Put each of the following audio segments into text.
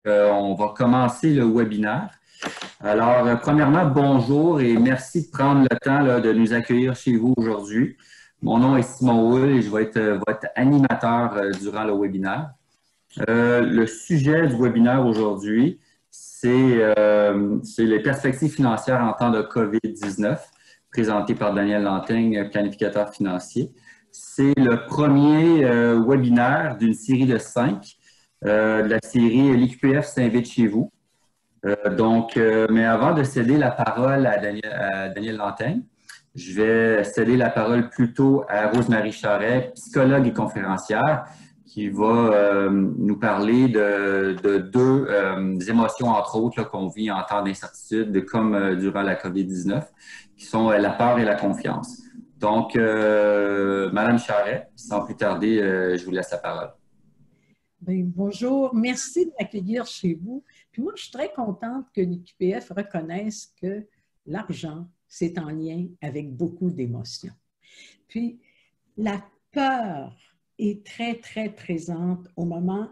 On va commencer le webinaire. Alors, premièrement, bonjour et merci de prendre le temps là, de nous accueillir chez vous aujourd'hui. Mon nom est Simon Hull et je vais être votre animateur durant le webinaire. Le sujet du webinaire aujourd'hui, c'est les perspectives financières en temps de COVID-19, présenté par Daniel Lanteigne, planificateur financier. C'est le premier webinaire d'une série de 5, de la série L'IQPF s'invite chez vous. Mais avant de céder la parole à Daniel Lanteigne, je vais céder la parole plutôt à Rose-Marie Charret, psychologue et conférencière, qui va nous parler de deux émotions, entre autres, qu'on vit en temps d'incertitude, comme durant la COVID-19, qui sont la peur et la confiance. Donc, Madame Charret, sans plus tarder, je vous laisse la parole. Bien, bonjour, merci de m'accueillir chez vous. Puis moi, je suis très contente que l'IQPF reconnaisse que l'argent, c'est en lien avec beaucoup d'émotions. Puis la peur est très, très présente au moment,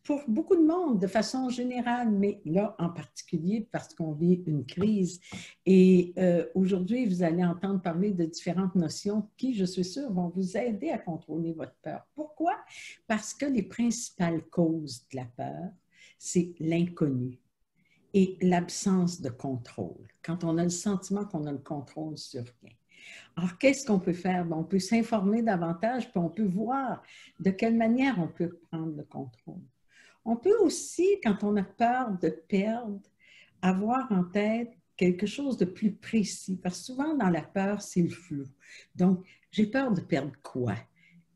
pour beaucoup de monde, de façon générale, mais là en particulier parce qu'on vit une crise. Et aujourd'hui, vous allez entendre parler de différentes notions qui, je suis sûre, vont vous aider à contrôler votre peur. Pourquoi? Parce que les principales causes de la peur, c'est l'inconnu et l'absence de contrôle. Quand on a le sentiment qu'on a le contrôle sur rien. Alors, qu'est-ce qu'on peut faire? On peut s'informer davantage, puis on peut voir de quelle manière on peut prendre le contrôle. On peut aussi, quand on a peur de perdre, avoir en tête quelque chose de plus précis, parce que souvent dans la peur, c'est le flou. Donc, j'ai peur de perdre quoi?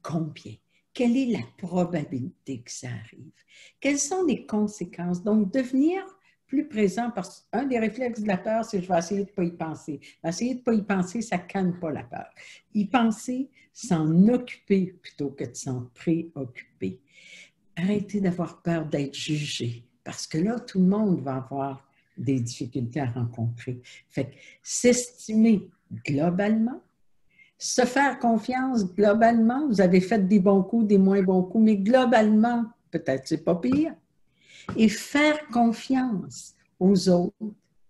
Combien? Quelle est la probabilité que ça arrive? Quelles sont les conséquences? Donc, devenir plus présent, parce qu'un des réflexes de la peur, c'est je vais essayer de ne pas y penser. Essayer de ne pas y penser, ça ne calme pas la peur. Y penser, s'en occuper plutôt que de s'en préoccuper. Arrêtez d'avoir peur d'être jugé, parce que là, tout le monde va avoir des difficultés à rencontrer. Fait que s'estimer globalement, se faire confiance globalement, vous avez fait des bons coups, des moins bons coups, mais globalement, peut-être c'est pas pire. Et faire confiance aux autres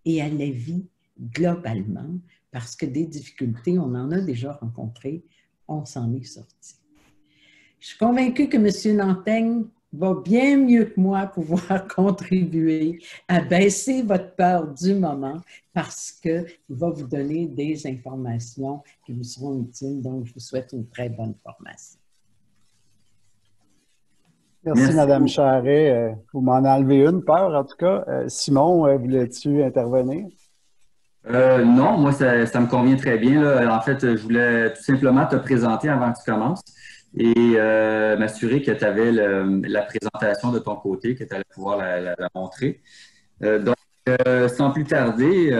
et à la vie globalement, parce que des difficultés, on en a déjà rencontrées, on s'en est sorti. Je suis convaincue que M. Lanteigne va bien mieux que moi pouvoir contribuer à baisser votre peur du moment parce qu'il va vous donner des informations qui vous seront utiles. Donc, je vous souhaite une très bonne formation. Merci, Mme Charret. Vous m'en enlevez une peur, en tout cas. Simon, voulais-tu intervenir? Non, moi, ça me convient très bien. Là. En fait, je voulais tout simplement te présenter avant que tu commences et m'assurer que tu avais la présentation de ton côté, que tu allais pouvoir la montrer. Sans plus tarder,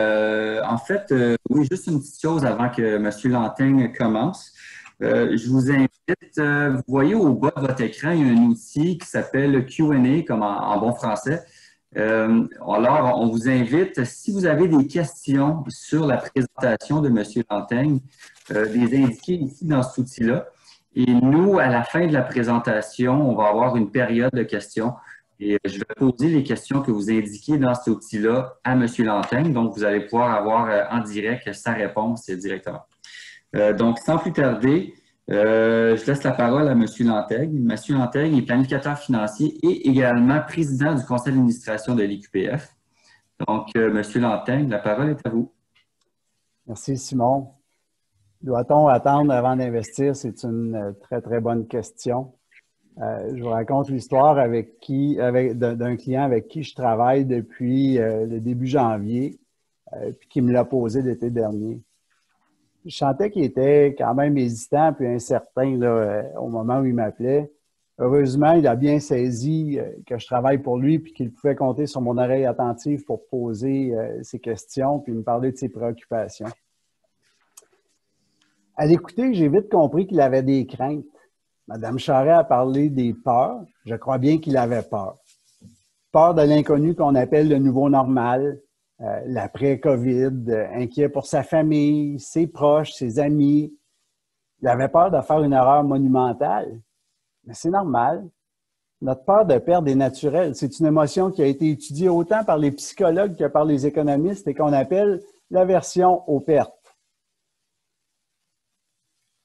en fait, oui, juste une petite chose avant que M. Lanteigne commence. Je vous invite, vous voyez au bas de votre écran, il y a un outil qui s'appelle Q&A, comme en bon français. Alors, on vous invite, si vous avez des questions sur la présentation de M. Lanteigne, les indiquer ici dans cet outil-là. Et nous, à la fin de la présentation, on va avoir une période de questions. Et je vais poser les questions que vous indiquez dans cet outil-là à M. Lanteigne. Donc, vous allez pouvoir avoir en direct sa réponse directement. Donc, sans plus tarder, je laisse la parole à M. Lanteigne. M. Lanteigne est planificateur financier et également président du conseil d'administration de l'IQPF. Donc, M. Lanteigne, la parole est à vous. Merci, Simon. Doit-on attendre avant d'investir? C'est une très, très bonne question. Je vous raconte l'histoire d'un client avec qui je travaille depuis le début janvier, puis qui me l'a posé l'été dernier. Je sentais qu'il était quand même hésitant puis incertain là, au moment où il m'appelait. Heureusement, il a bien saisi que je travaille pour lui puis qu'il pouvait compter sur mon oreille attentive pour poser ses questions puis me parler de ses préoccupations. À l'écouter, j'ai vite compris qu'il avait des craintes. Mme Charret a parlé des peurs. Je crois bien qu'il avait peur. Peur de l'inconnu qu'on appelle le nouveau normal, l'après-COVID, inquiet pour sa famille, ses proches, ses amis. Il avait peur de faire une erreur monumentale. Mais c'est normal. Notre peur de perdre est naturelle. C'est une émotion qui a été étudiée autant par les psychologues que par les économistes et qu'on appelle l'aversion aux pertes.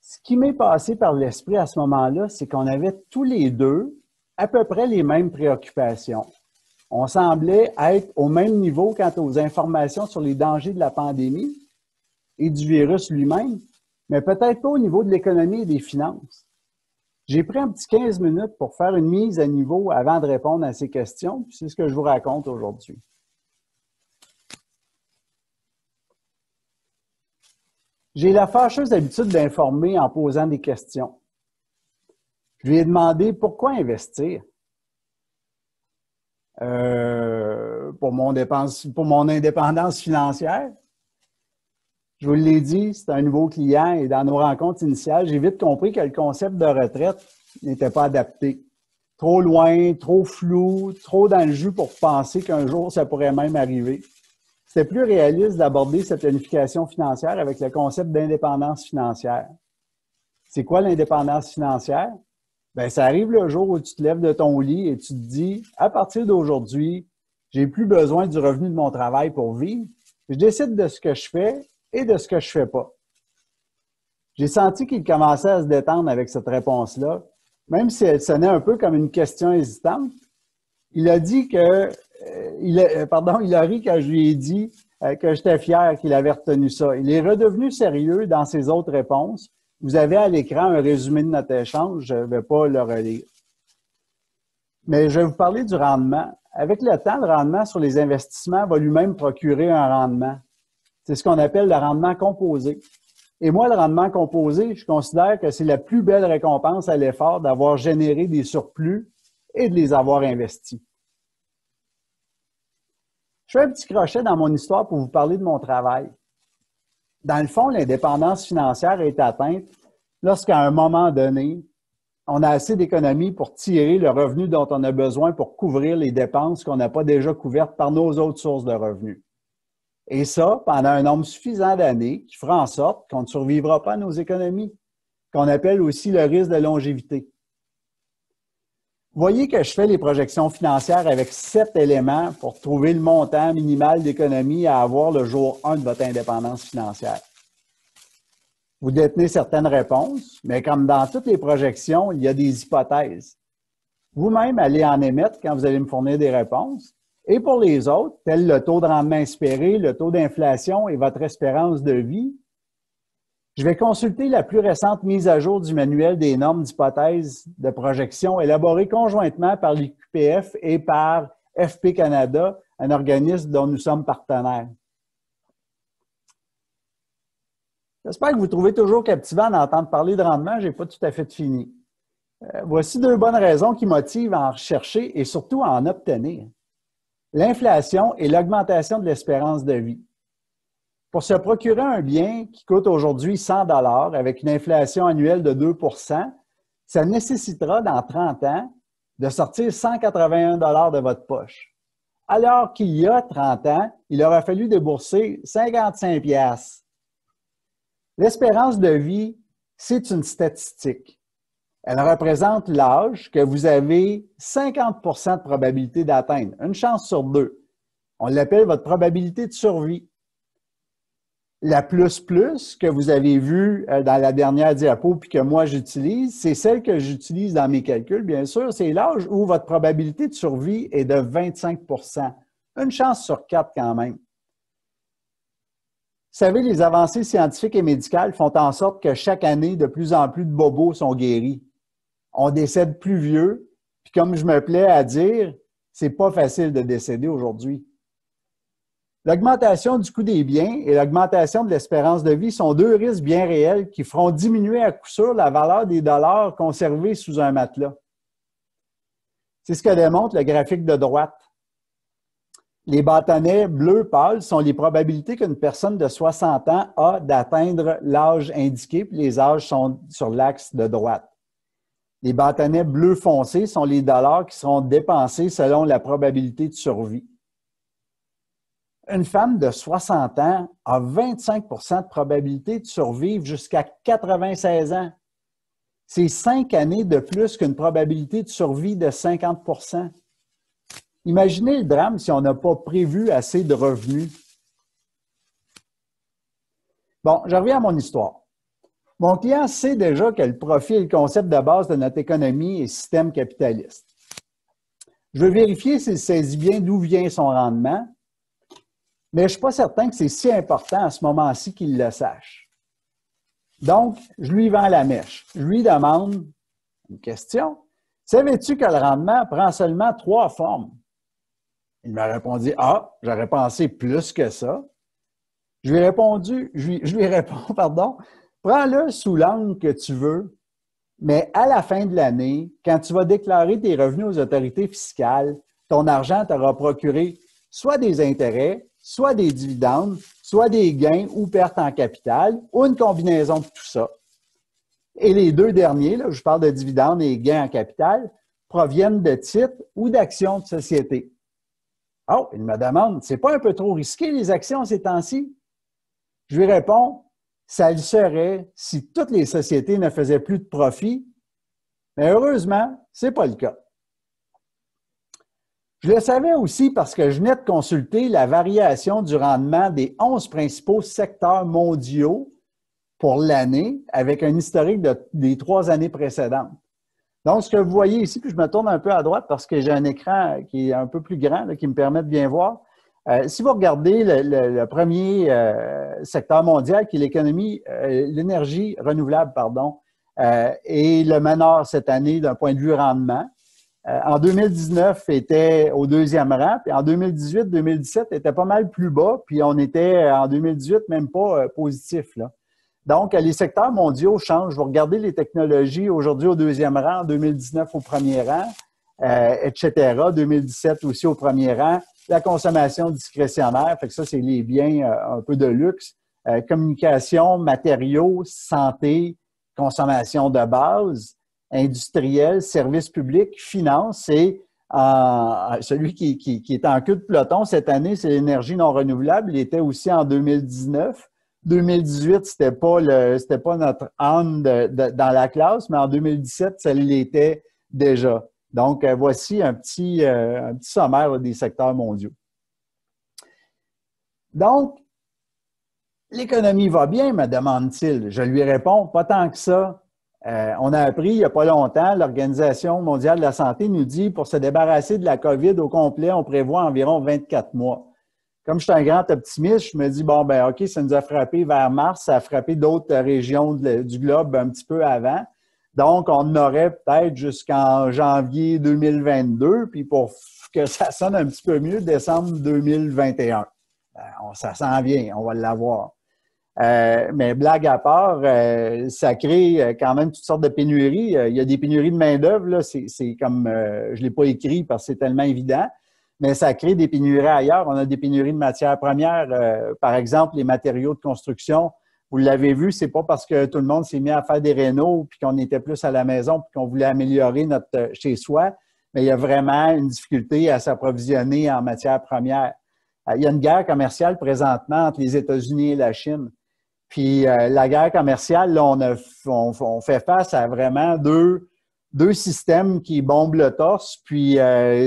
Ce qui m'est passé par l'esprit à ce moment-là, c'est qu'on avait tous les deux à peu près les mêmes préoccupations. On semblait être au même niveau quant aux informations sur les dangers de la pandémie et du virus lui-même, mais peut-être pas au niveau de l'économie et des finances. J'ai pris un petit 15 minutes pour faire une mise à niveau avant de répondre à ces questions, puis c'est ce que je vous raconte aujourd'hui. J'ai la fâcheuse habitude d'informer en posant des questions. Je lui ai demandé pourquoi investir. Pour mon indépendance financière. Je vous l'ai dit, c'est un nouveau client et dans nos rencontres initiales, j'ai vite compris que le concept de retraite n'était pas adapté. Trop loin, trop flou, trop dans le jus pour penser qu'un jour, ça pourrait même arriver. C'était plus réaliste d'aborder cette planification financière avec le concept d'indépendance financière. C'est quoi l'indépendance financière? Bien, ça arrive le jour où tu te lèves de ton lit et tu te dis, à partir d'aujourd'hui, j'ai plus besoin du revenu de mon travail pour vivre. Je décide de ce que je fais et de ce que je fais pas. J'ai senti qu'il commençait à se détendre avec cette réponse-là, même si elle sonnait un peu comme une question hésitante. Il a dit que, il a ri quand je lui ai dit que j'étais fier qu'il avait retenu ça. Il est redevenu sérieux dans ses autres réponses. Vous avez à l'écran un résumé de notre échange, je ne vais pas le relire. Mais je vais vous parler du rendement. Avec le temps, le rendement sur les investissements va lui-même procurer un rendement. C'est ce qu'on appelle le rendement composé. Et moi, le rendement composé, je considère que c'est la plus belle récompense à l'effort d'avoir généré des surplus et de les avoir investis. Je fais un petit crochet dans mon histoire pour vous parler de mon travail. Dans le fond, l'indépendance financière est atteinte lorsqu'à un moment donné, on a assez d'économies pour tirer le revenu dont on a besoin pour couvrir les dépenses qu'on n'a pas déjà couvertes par nos autres sources de revenus. Et ça, pendant un nombre suffisant d'années qui fera en sorte qu'on ne survivra pas à nos économies, qu'on appelle aussi le risque de longévité. Vous voyez que je fais les projections financières avec 7 éléments pour trouver le montant minimal d'économie à avoir le jour 1 de votre indépendance financière. Vous détenez certaines réponses, mais comme dans toutes les projections, il y a des hypothèses. Vous-même allez en émettre quand vous allez me fournir des réponses. Et pour les autres, tels le taux de rendement espéré, le taux d'inflation et votre espérance de vie, je vais consulter la plus récente mise à jour du manuel des normes d'hypothèses de projection élaboré conjointement par l'IQPF et par FP Canada, un organisme dont nous sommes partenaires. J'espère que vous trouvez toujours captivant d'entendre parler de rendement, je n'ai pas tout à fait fini. Voici 2 bonnes raisons qui motivent à en rechercher et surtout à en obtenir. L'inflation et l'augmentation de l'espérance de vie. Pour se procurer un bien qui coûte aujourd'hui 100 $ avec une inflation annuelle de 2 %, ça nécessitera dans 30 ans de sortir 181 $ de votre poche. Alors qu'il y a 30 ans, il aura fallu débourser 55 $. L'espérance de vie, c'est une statistique. Elle représente l'âge que vous avez 50 % de probabilité d'atteindre, une chance sur 2. On l'appelle votre probabilité de survie. La plus que vous avez vue dans la dernière diapo puis que moi j'utilise, c'est celle que j'utilise dans mes calculs, bien sûr, c'est l'âge où votre probabilité de survie est de 25 %. Une chance sur 4 quand même. Vous savez, les avancées scientifiques et médicales font en sorte que chaque année, de plus en plus de bobos sont guéris. On décède plus vieux, puis comme je me plais à dire, c'est pas facile de décéder aujourd'hui. L'augmentation du coût des biens et l'augmentation de l'espérance de vie sont 2 risques bien réels qui feront diminuer à coup sûr la valeur des dollars conservés sous un matelas. C'est ce que démontre le graphique de droite. Les bâtonnets bleu pâle sont les probabilités qu'une personne de 60 ans a d'atteindre l'âge indiqué, puis les âges sont sur l'axe de droite. Les bâtonnets bleu foncé sont les dollars qui seront dépensés selon la probabilité de survie. Une femme de 60 ans a 25 % de probabilité de survivre jusqu'à 96 ans. c'est 5 années de plus qu'une probabilité de survie de 50 %. Imaginez le drame si on n'a pas prévu assez de revenus. Bon, je reviens à mon histoire. Mon client sait déjà que le profit est le concept de base de notre économie et système capitaliste. Je veux vérifier s'il saisit bien d'où vient son rendement, mais je ne suis pas certain que c'est si important à ce moment-ci qu'il le sache. Donc, je lui vends la mèche. Je lui demande une question. Savais-tu que le rendement prend seulement 3 formes? Il m'a répondu, ah, j'aurais pensé plus que ça. Je lui réponds, pardon, prends-le sous l'angle que tu veux, mais à la fin de l'année, quand tu vas déclarer tes revenus aux autorités fiscales, ton argent t'aura procuré soit des intérêts, soit des dividendes, soit des gains ou pertes en capital, ou une combinaison de tout ça. Et les 2 derniers, là, je parle de dividendes et gains en capital, proviennent de titres ou d'actions de société. Oh, il me demande, c'est pas un peu trop risqué les actions ces temps-ci? Je lui réponds, ça le serait si toutes les sociétés ne faisaient plus de profit, mais heureusement, ce n'est pas le cas. Je le savais aussi parce que je venais de consulter la variation du rendement des 11 principaux secteurs mondiaux pour l'année avec un historique des 3 années précédentes. Donc, ce que vous voyez ici, puis je me tourne un peu à droite parce que j'ai un écran qui est un peu plus grand, là, qui me permet de bien voir. Si vous regardez le premier secteur mondial, qui est l'économie, l'énergie renouvelable, pardon, et le meneur cette année d'un point de vue rendement, en 2019 était au 2e rang, puis en 2018-2017 était pas mal plus bas, puis on était en 2018 même pas positif, là. Donc, les secteurs mondiaux changent. Vous regardez les technologies aujourd'hui au 2e rang, en 2019 au 1er rang, etc. 2017 aussi au 1er rang. La consommation discrétionnaire, fait que ça, c'est les biens un peu de luxe. Communication, matériaux, santé, consommation de base, industriel, services publics, finances. C'est celui qui est en queue de peloton cette année, c'est l'énergie non renouvelable. Il était aussi en 2019. 2018, c'était pas notre âne dans la classe, mais en 2017, ça l'était déjà. Donc, voici un petit sommaire là, des secteurs mondiaux. Donc, l'économie va bien, me demande-t-il. Je lui réponds, pas tant que ça. On a appris il n'y a pas longtemps, l'Organisation mondiale de la santé nous dit, pour se débarrasser de la COVID au complet, on prévoit environ 24 mois. Comme je suis un grand optimiste, je me dis, bon, ben OK, ça nous a frappé vers mars, ça a frappé d'autres régions du globe un petit peu avant. Donc, on aurait peut-être jusqu'en janvier 2022, puis pour que ça sonne un petit peu mieux, décembre 2021. Ça s'en vient, on va l'avoir. Mais blague à part, ça crée quand même toutes sortes de pénuries. Il y a des pénuries de main-d'œuvre, là, c'est comme, je ne l'ai pas écrit parce que c'est tellement évident, mais ça crée des pénuries ailleurs. On a des pénuries de matières premières, par exemple, les matériaux de construction. Vous l'avez vu, c'est pas parce que tout le monde s'est mis à faire des rénaux puis qu'on était plus à la maison puis qu'on voulait améliorer notre chez-soi, mais il y a vraiment une difficulté à s'approvisionner en matières premières. Il y a une guerre commerciale présentement entre les États-Unis et la Chine. Puis la guerre commerciale, là, on fait face à vraiment deux systèmes qui bombent le torse, puis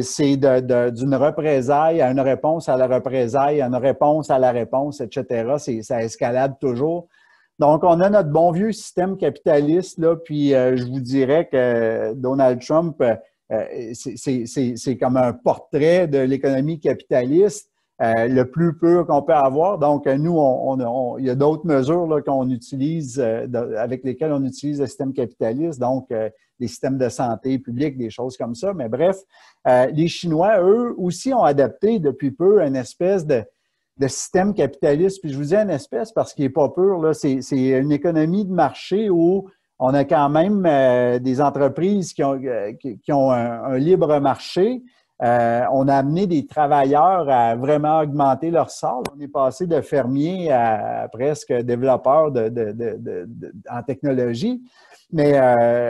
c'est d'une représaille à une réponse à la représaille, à une réponse à la réponse, etc. Ça escalade toujours. Donc, on a notre bon vieux système capitaliste, là, puis je vous dirais que Donald Trump, c'est comme un portrait de l'économie capitaliste. Le plus pur qu'on peut avoir. Donc, nous, il y a d'autres mesures là, qu'on utilise, avec lesquelles on utilise le système capitaliste, donc des systèmes de santé publique, des choses comme ça. Mais bref, les Chinois, eux, aussi ont adapté depuis peu une espèce de système capitaliste. Puis je vous dis une espèce parce qu'il n'est pas pur, là. C'est une économie de marché où on a quand même des entreprises qui ont un libre marché. On a amené des travailleurs à vraiment augmenter leur sort. On est passé de fermiers à presque développeurs en technologie. Mais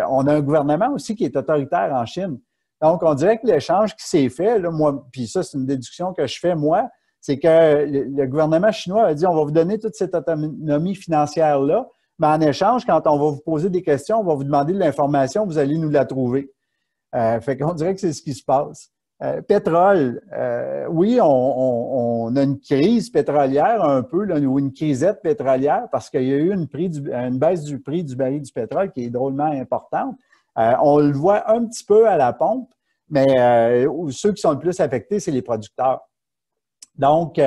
on a un gouvernement aussi qui est autoritaire en Chine. Donc, on dirait que l'échange qui s'est fait, là, moi, puis ça, c'est une déduction que je fais, moi, c'est que le gouvernement chinois a dit on va vous donner toute cette autonomie financière-là, mais en échange, quand on va vous poser des questions, on va vous demander de l'information, vous allez nous la trouver. Fait qu'on dirait que c'est ce qui se passe. Pétrole, oui, on a une crise pétrolière un peu, là, ou une crisette pétrolière, parce qu'il y a eu une baisse du prix du baril du pétrole qui est drôlement importante. On le voit un petit peu à la pompe, mais ceux qui sont le plus affectés, c'est les producteurs. Donc,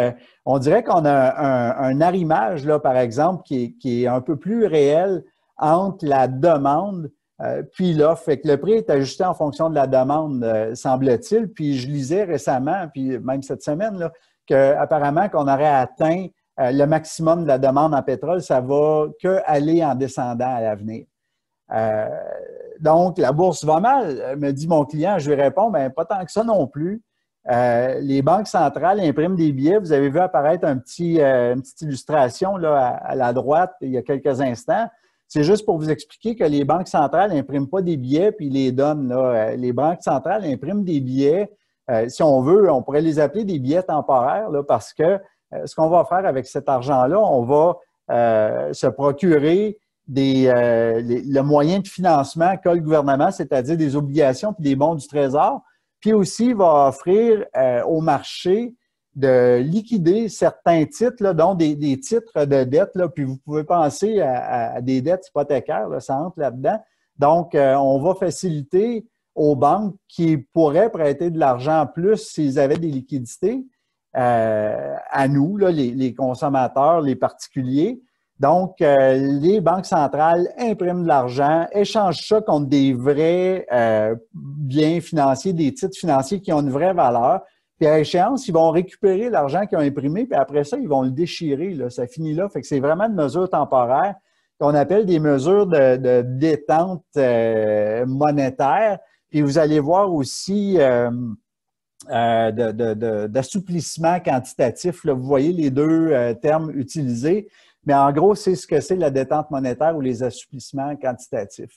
on dirait qu'on a un arrimage, là, par exemple, qui est un peu plus réel entre la demande puis l'offre. Fait que le prix est ajusté en fonction de la demande, semble-t-il. Puis je lisais récemment, puis même cette semaine, là, qu'apparemment qu'on aurait atteint le maximum de la demande en pétrole, ça va qu'aller en descendant à l'avenir. Donc, la bourse va mal, me dit mon client. Je lui réponds, bien, pas tant que ça non plus. Les banques centrales impriment des billets. Vous avez vu apparaître une petite illustration là, à la droite il y a quelques instants. C'est juste pour vous expliquer que les banques centrales n'impriment pas des billets puis les donnent. Là. Les banques centrales impriment des billets. Si on veut, on pourrait les appeler des billets temporaires là, parce que ce qu'on va faire avec cet argent-là, on va se procurer le moyen de financement qu'a le gouvernement, c'est-à-dire des obligations puis des bons du Trésor. Puis aussi, il va offrir au marché de liquider certains titres, là, dont des titres de dette, là, puis vous pouvez penser à des dettes hypothécaires, là, ça entre là-dedans. Donc, on va faciliter aux banques qui pourraient prêter de l'argent en plus s'ils avaient des liquidités à nous, là, les consommateurs, les particuliers. Donc, les banques centrales impriment de l'argent, échangent ça contre des vrais biens financiers, des titres financiers qui ont une vraie valeur. Puis à échéance, ils vont récupérer l'argent qu'ils ont imprimé, puis après ça, ils vont le déchirer. Là. Ça finit là. Fait que c'est vraiment une mesure temporaire qu'on appelle des mesures de détente monétaire. Puis vous allez voir aussi d'assouplissement quantitatif. Là. Vous voyez les deux termes utilisés. Mais en gros, c'est ce que c'est la détente monétaire ou les assouplissements quantitatifs.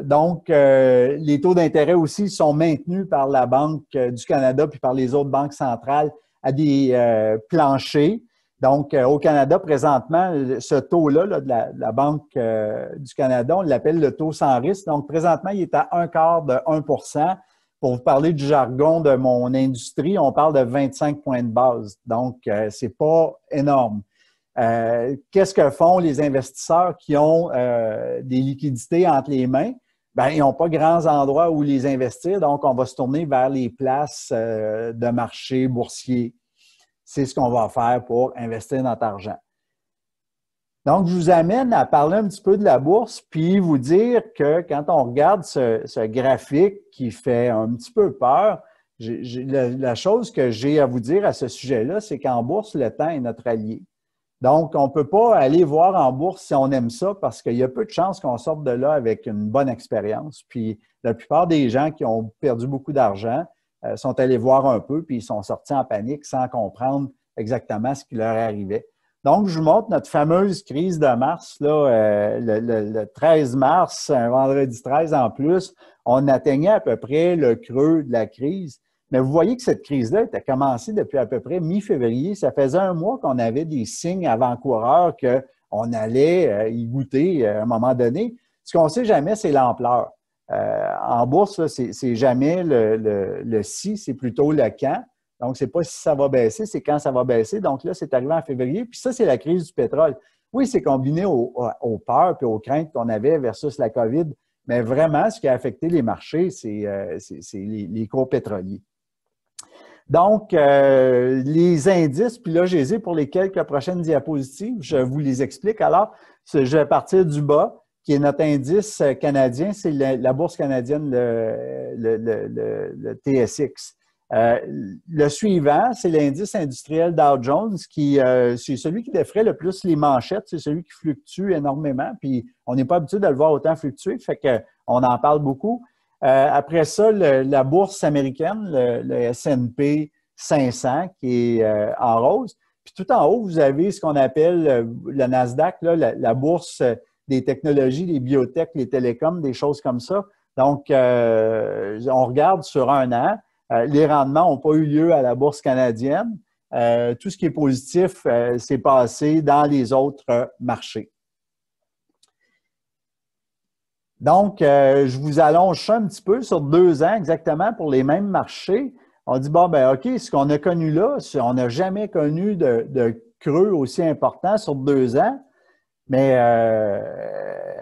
Donc, les taux d'intérêt aussi sont maintenus par la Banque du Canada puis par les autres banques centrales à des planchers. Donc, au Canada, présentement, ce taux-là là, de la Banque du Canada, on l'appelle le taux sans risque. Donc, présentement, il est à 1/4 de 1%. Pour vous parler du jargon de mon industrie, on parle de 25 points de base. Donc, c'est pas énorme. Qu'est-ce que font les investisseurs qui ont des liquidités entre les mains? Bien, ils n'ont pas grands endroits où les investir, donc on va se tourner vers les places de marché boursier. C'est ce qu'on va faire pour investir notre argent. Donc, je vous amène à parler un petit peu de la bourse, puis vous dire que quand on regarde ce graphique qui fait un petit peu peur, la chose que j'ai à vous dire à ce sujet-là, c'est qu'en bourse, le temps est notre allié. Donc, on ne peut pas aller voir en bourse si on aime ça parce qu'il y a peu de chances qu'on sorte de là avec une bonne expérience. Puis, la plupart des gens qui ont perdu beaucoup d'argent sont allés voir un peu puis ils sont sortis en panique sans comprendre exactement ce qui leur arrivait. Donc, je vous montre notre fameuse crise de mars, là, le 13 mars, un vendredi 13 en plus, on atteignait à peu près le creux de la crise. Mais vous voyez que cette crise-là était commencée depuis à peu près mi-février. Ça faisait un mois qu'on avait des signes avant-coureurs qu'on allait y goûter à un moment donné. Ce qu'on ne sait jamais, c'est l'ampleur. En bourse, c'est jamais le si, c'est plutôt le quand. Donc, c'est pas si ça va baisser, c'est quand ça va baisser. Donc là, c'est arrivé en février. Puis ça, c'est la crise du pétrole. Oui, c'est combiné aux peurs et aux craintes qu'on avait versus la COVID. Mais vraiment, ce qui a affecté les marchés, c'est les cours pétroliers. Donc, les indices, puis là, je les ai pour les quelques prochaines diapositives. Je vous les explique. Alors, je vais partir du bas, qui est notre indice canadien. C'est la bourse canadienne, le TSX. Le suivant, c'est l'indice industriel Dow Jones, qui c'est celui qui défraie le plus les manchettes. C'est celui qui fluctue énormément. Puis, on n'est pas habitué de le voir autant fluctuer, fait qu'on en parle beaucoup. Après ça, la bourse américaine, le S&P 500 qui est en rose. Puis tout en haut, vous avez ce qu'on appelle le Nasdaq, là, la bourse des technologies, les biotech, les télécoms, des choses comme ça. Donc, on regarde sur un an. Les rendements n'ont pas eu lieu à la bourse canadienne. Tout ce qui est positif s'est passé dans les autres marchés. Donc, je vous allonge ça un petit peu sur 2 ans exactement pour les mêmes marchés. On dit, bon, ben OK, ce qu'on a connu là, on n'a jamais connu de creux aussi important sur 2 ans. Mais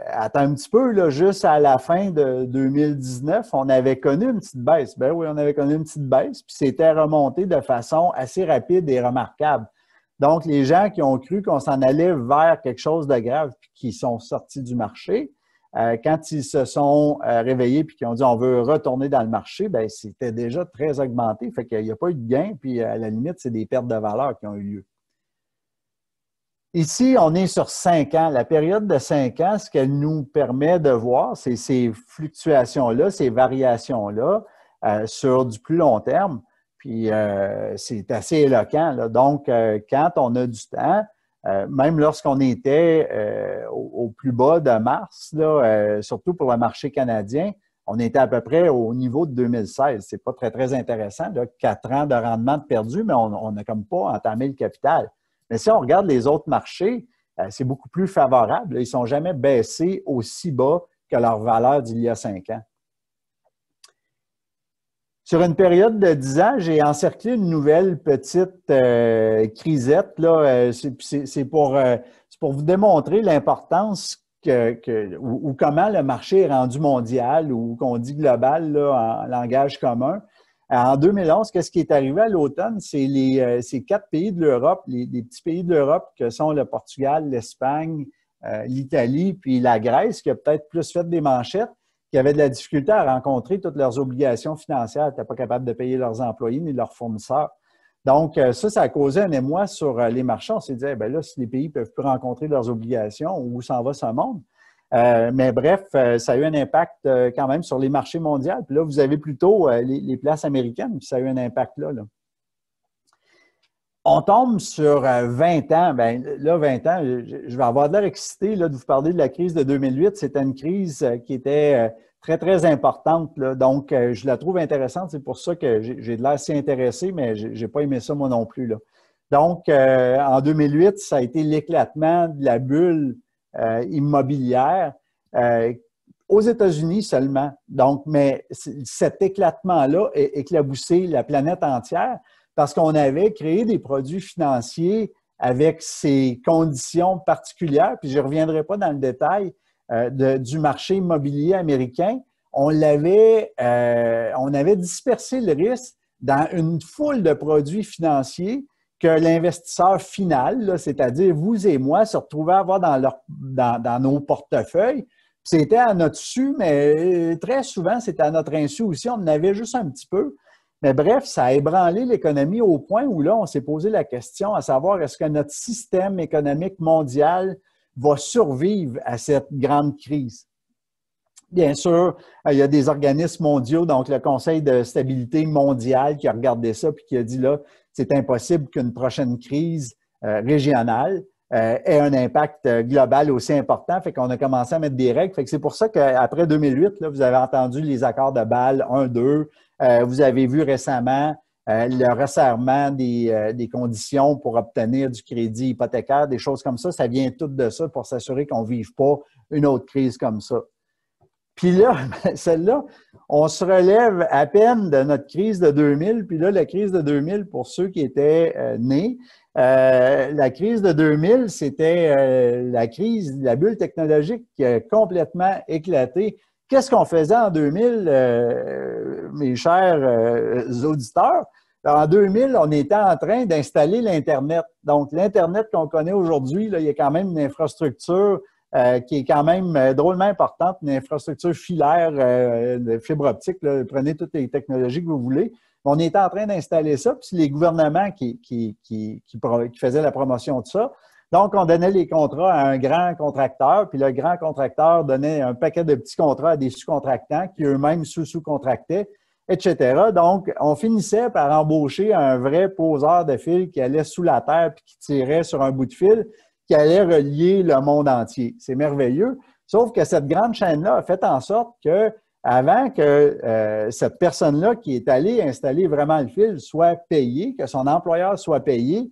attends un petit peu, là, juste à la fin de 2019, on avait connu une petite baisse. Ben oui, on avait connu une petite baisse, puis c'était remonté de façon assez rapide et remarquable. Donc, les gens qui ont cru qu'on s'en allait vers quelque chose de grave, puis qui sont sortis du marché, quand ils se sont réveillés puis qu'ils ont dit on veut retourner dans le marché, bien, c'était déjà très augmenté. Fait qu'il n'y a pas eu de gain, puis à la limite, c'est des pertes de valeur qui ont eu lieu. Ici, on est sur 5 ans. La période de 5 ans, ce qu'elle nous permet de voir, c'est ces fluctuations-là, ces variations-là sur du plus long terme. Puis, c'est assez éloquent, là. Donc, quand on a du temps, même lorsqu'on était au plus bas de mars, là, surtout pour le marché canadien, on était à peu près au niveau de 2016. C'est pas très, très intéressant, là, 4 ans de rendement perdu, mais on n'a comme pas entamé le capital. Mais si on regarde les autres marchés, c'est beaucoup plus favorable. Ils ne sont jamais baissés aussi bas que leur valeur d'il y a 5 ans. Sur une période de 10 ans, j'ai encerclé une nouvelle petite crisette. C'est pour vous démontrer l'importance ou comment le marché est rendu mondial ou qu'on dit global là, en langage commun. En 2011, qu'est-ce qui est arrivé à l'automne? C'est ces 4 pays de l'Europe, les petits pays de l'Europe que sont le Portugal, l'Espagne, l'Italie, puis la Grèce, qui a peut-être plus fait des manchettes, qui avaient de la difficulté à rencontrer toutes leurs obligations financières, n'étaient pas capables de payer leurs employés ni leurs fournisseurs. Donc, ça a causé un émoi sur les marchés. On s'est dit, eh bien là, si les pays ne peuvent plus rencontrer leurs obligations, où s'en va ce monde? Mais bref, ça a eu un impact quand même sur les marchés mondiaux. Puis là, vous avez plutôt les places américaines, puis ça a eu un impact là. On tombe sur 20 ans. Bien, là, 20 ans, je vais avoir de l'air excité là, de vous parler de la crise de 2008. C'était une crise qui était très, très importante, là. Donc, je la trouve intéressante. C'est pour ça que j'ai de l'air assez intéressé, mais je n'ai pas aimé ça moi non plus, là. Donc, en 2008, ça a été l'éclatement de la bulle immobilière aux États-Unis seulement. Donc, mais cet éclatement-là a éclaboussé la planète entière parce qu'on avait créé des produits financiers avec ces conditions particulières, puis je ne reviendrai pas dans le détail du marché immobilier américain. On avait dispersé le risque dans une foule de produits financiers que l'investisseur final, c'est-à-dire vous et moi, se retrouvait à avoir dans nos portefeuilles. C'était à notre su, mais très souvent, c'était à notre insu aussi. On en avait juste un petit peu. Mais bref, ça a ébranlé l'économie au point où là, on s'est posé la question à savoir est-ce que notre système économique mondial va survivre à cette grande crise? Bien sûr, il y a des organismes mondiaux, donc le Conseil de stabilité mondiale qui a regardé ça puis qui a dit là, c'est impossible qu'une prochaine crise régionale ait un impact global aussi important. Fait qu'on a commencé à mettre des règles. Fait que c'est pour ça qu'après 2008, là, vous avez entendu les accords de Bâle 1, 2. Vous avez vu récemment le resserrement des conditions pour obtenir du crédit hypothécaire, des choses comme ça. Ça vient tout de ça pour s'assurer qu'on ne vive pas une autre crise comme ça. Puis là, celle-là, on se relève à peine de notre crise de 2000. Puis là, la crise de 2000, pour ceux qui étaient nés, la crise de 2000, c'était la crise, la bulle technologique qui a complètement éclaté. Qu'est-ce qu'on faisait en 2000, mes chers auditeurs? En 2000, on était en train d'installer l'Internet. Donc, l'Internet qu'on connaît aujourd'hui, il y a quand même une infrastructure qui est quand même drôlement importante, une infrastructure filaire de fibre optique. Là, prenez toutes les technologies que vous voulez. On était en train d'installer ça, puis c'est les gouvernements qui faisaient la promotion de ça. Donc, on donnait les contrats à un grand contracteur, puis le grand contracteur donnait un paquet de petits contrats à des sous-contractants qui eux-mêmes sous-contractaient, etc. Donc, on finissait par embaucher un vrai poseur de fil qui allait sous la terre puis qui tirait sur un bout de fil qui allait relier le monde entier. C'est merveilleux. Sauf que cette grande chaîne-là a fait en sorte que, avant que cette personne-là qui est allée installer vraiment le fil soit payée, que son employeur soit payé,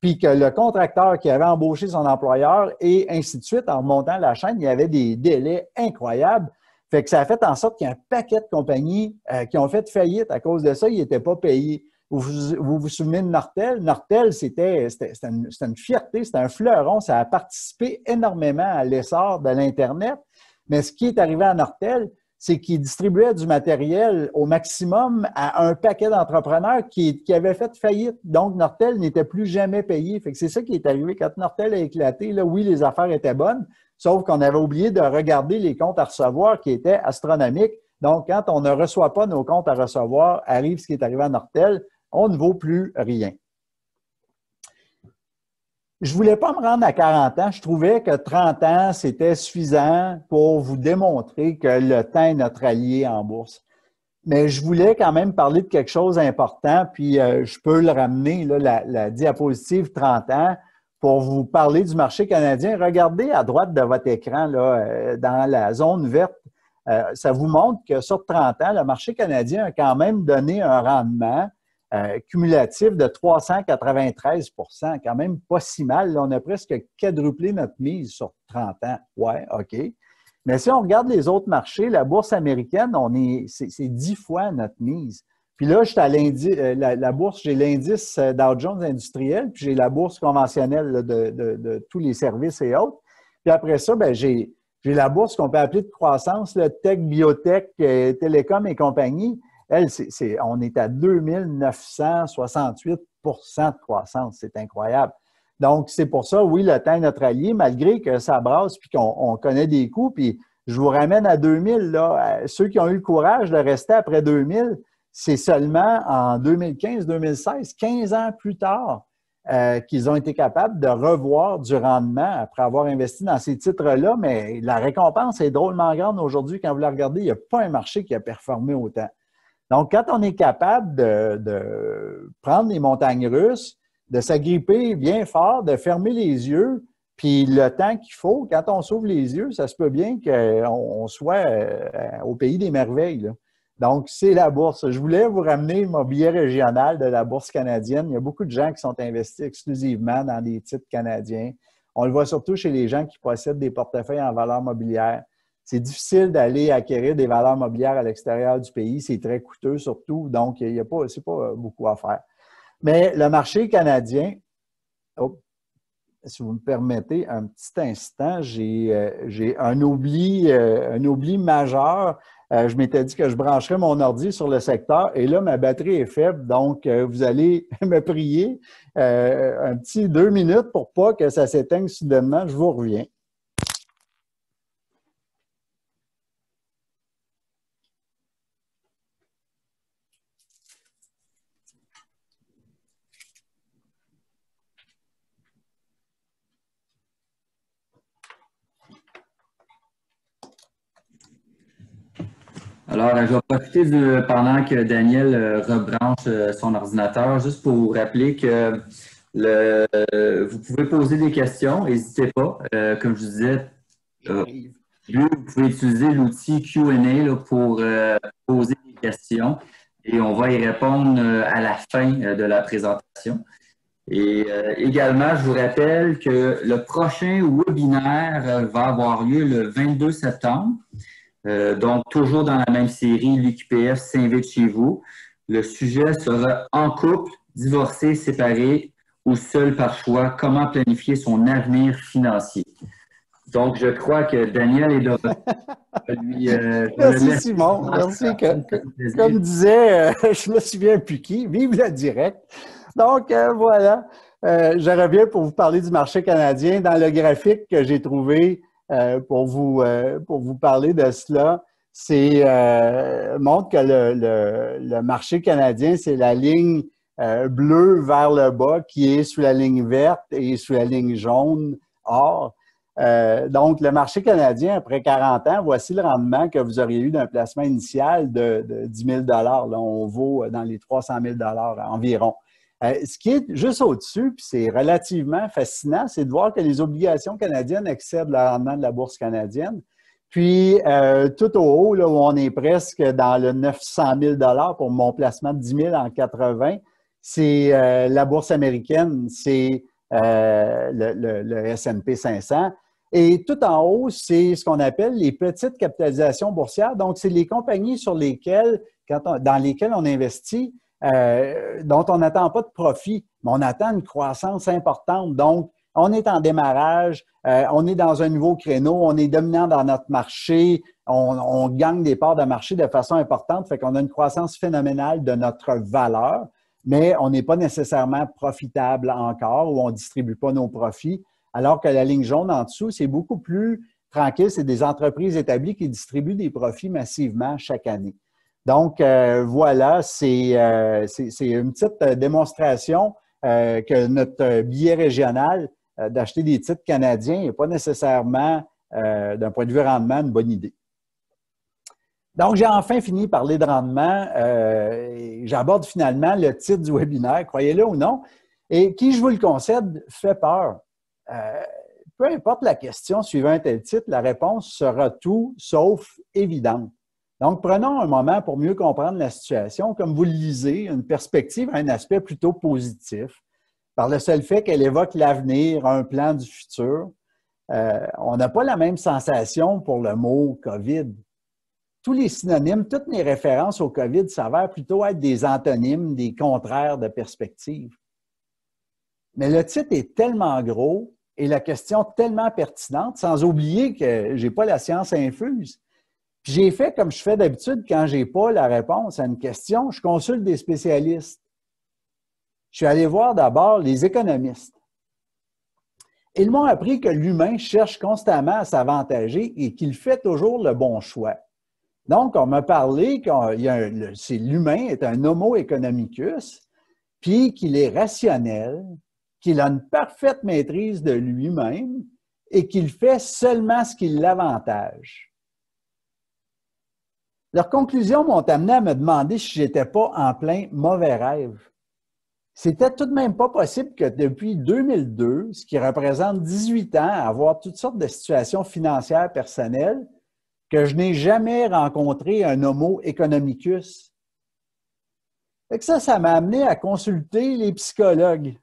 puis que le contracteur qui avait embauché son employeur et ainsi de suite, en remontant la chaîne, il y avait des délais incroyables. Fait que ça a fait en sorte qu'il y a un paquet de compagnies qui ont fait faillite à cause de ça, ils n'étaient pas payés. Vous souvenez de Nortel? Nortel, c'était une fierté, c'était un fleuron, ça a participé énormément à l'essor de l'Internet. Mais ce qui est arrivé à Nortel, c'est qu'il distribuait du matériel au maximum à un paquet d'entrepreneurs qui avaient fait faillite. Donc, Nortel n'était plus jamais payé. Fait que c'est ça qui est arrivé. Quand Nortel a éclaté, là, oui, les affaires étaient bonnes, sauf qu'on avait oublié de regarder les comptes à recevoir qui étaient astronomiques. Donc, quand on ne reçoit pas nos comptes à recevoir, arrive ce qui est arrivé à Nortel, on ne vaut plus rien. Je ne voulais pas me rendre à 40 ans. Je trouvais que 30 ans, c'était suffisant pour vous démontrer que le temps est notre allié en bourse. Mais je voulais quand même parler de quelque chose d'important, puis je peux le ramener, là, la diapositive 30 ans, pour vous parler du marché canadien. Regardez à droite de votre écran, là, dans la zone verte, ça vous montre que sur 30 ans, le marché canadien a quand même donné un rendement cumulatif de 393 %, quand même pas si mal. Là, on a presque quadruplé notre mise sur 30 ans. Ouais, OK. Mais si on regarde les autres marchés, la bourse américaine, c'est 10 fois notre mise. Puis là, j'étais à la bourse, j'ai l'indice Dow Jones industriel, puis j'ai la bourse conventionnelle là, de tous les services et autres. Puis après ça, ben, j'ai la bourse qu'on peut appeler de croissance, le tech, biotech, télécom et compagnie. Elle, on est à 2968 % de croissance. C'est incroyable. Donc, c'est pour ça, oui, le temps est notre allié, malgré que ça brasse puis qu'on connaît des coûts. Puis, je vous ramène à 2000. Là. Ceux qui ont eu le courage de rester après 2000, c'est seulement en 2015-2016, 15 ans plus tard, qu'ils ont été capables de revoir du rendement après avoir investi dans ces titres-là. Mais la récompense est drôlement grande aujourd'hui. Quand vous la regardez, il n'y a pas un marché qui a performé autant. Donc, quand on est capable de prendre les montagnes russes, de s'agripper bien fort, de fermer les yeux, puis le temps qu'il faut, quand on s'ouvre les yeux, ça se peut bien qu'on soit au pays des merveilles, là. Donc, c'est la bourse. Je voulais vous ramener mon billet régional de la bourse canadienne. Il y a beaucoup de gens qui sont investis exclusivement dans des titres canadiens. On le voit surtout chez les gens qui possèdent des portefeuilles en valeur mobilière. C'est difficile d'aller acquérir des valeurs mobilières à l'extérieur du pays. C'est très coûteux surtout, donc c'est pas beaucoup à faire. Mais le marché canadien, si vous me permettez un petit instant, j'ai un oubli majeur. Je m'étais dit que je brancherais mon ordi sur le secteur et là, ma batterie est faible, donc vous allez me prier un petit 2 minutes pour pas que ça s'éteigne soudainement. Je vous reviens. Alors, je vais profiter pendant que Daniel rebranche son ordinateur, juste pour vous rappeler que vous pouvez poser des questions, n'hésitez pas. Comme je vous disais, vous pouvez utiliser l'outil Q&A là, pour poser des questions et on va y répondre à la fin de la présentation. Et également, je vous rappelle que le prochain webinaire va avoir lieu le 22 septembre. Donc, toujours dans la même série, l'UQPF s'invite chez vous. Le sujet sera en couple, divorcé, séparé ou seul par choix, comment planifier son avenir financier. Donc, je crois que Daniel est de retour. Merci Simon, merci. Comme disait, je me souviens plus qui, vive le direct. Donc, voilà, je reviens pour vous parler du marché canadien. Dans le graphique que j'ai trouvé, pour vous parler de cela, montre que le marché canadien, c'est la ligne bleue vers le bas qui est sous la ligne verte et sous la ligne jaune or. Donc, le marché canadien, après 40 ans, voici le rendement que vous auriez eu d'un placement initial de 10 000 $. Là, on vaut dans les 300 000 $ environ. Ce qui est juste au-dessus, puis c'est relativement fascinant, c'est de voir que les obligations canadiennes excèdent le rendement de la bourse canadienne. Puis, tout au haut, là, où on est presque dans le 900 000 $ pour mon placement de 10 000 en 80, c'est la bourse américaine, c'est le S&P 500. Et tout en haut, c'est ce qu'on appelle les petites capitalisations boursières. Donc, c'est les compagnies sur lesquelles, dans lesquelles on investit, dont on n'attend pas de profit, mais on attend une croissance importante. Donc, on est en démarrage, on est dans un nouveau créneau, on est dominant dans notre marché, on gagne des parts de marché de façon importante, fait qu'on a une croissance phénoménale de notre valeur, mais on n'est pas nécessairement profitable encore ou on ne distribue pas nos profits, alors que la ligne jaune en dessous, c'est beaucoup plus tranquille, c'est des entreprises établies qui distribuent des profits massivement chaque année. Donc, voilà, c'est une petite démonstration que notre billet régional d'acheter des titres canadiens n'est pas nécessairement, d'un point de vue rendement, une bonne idée. Donc, j'ai enfin fini de parler de rendement. J'aborde finalement le titre du webinaire, croyez-le ou non, et qui, je vous le concède, fait peur. Peu importe la question suivant un tel titre, la réponse sera tout sauf évidente. Donc, prenons un moment pour mieux comprendre la situation. Comme vous le lisez, une perspective a un aspect plutôt positif, par le seul fait qu'elle évoque l'avenir, un plan du futur. On n'a pas la même sensation pour le mot COVID. Tous les synonymes, toutes les références au COVID s'avèrent plutôt être des antonymes, des contraires de perspective. Mais le titre est tellement gros et la question tellement pertinente, sans oublier que je n'ai pas la science infuse. Puis j'ai fait comme je fais d'habitude quand je n'ai pas la réponse à une question, je consulte des spécialistes. Je suis allé voir d'abord les économistes. Ils m'ont appris que l'humain cherche constamment à s'avantager et qu'il fait toujours le bon choix. Donc, on m'a parlé que l'humain est un homo economicus, puis qu'il est rationnel, qu'il a une parfaite maîtrise de lui-même et qu'il fait seulement ce qui l'avantage. Leurs conclusions m'ont amené à me demander si je n'étais pas en plein mauvais rêve. C'était tout de même pas possible que depuis 2002, ce qui représente 18 ans à avoir toutes sortes de situations financières personnelles, que je n'ai jamais rencontré un homo economicus. Fait que ça m'a amené à consulter les psychologues.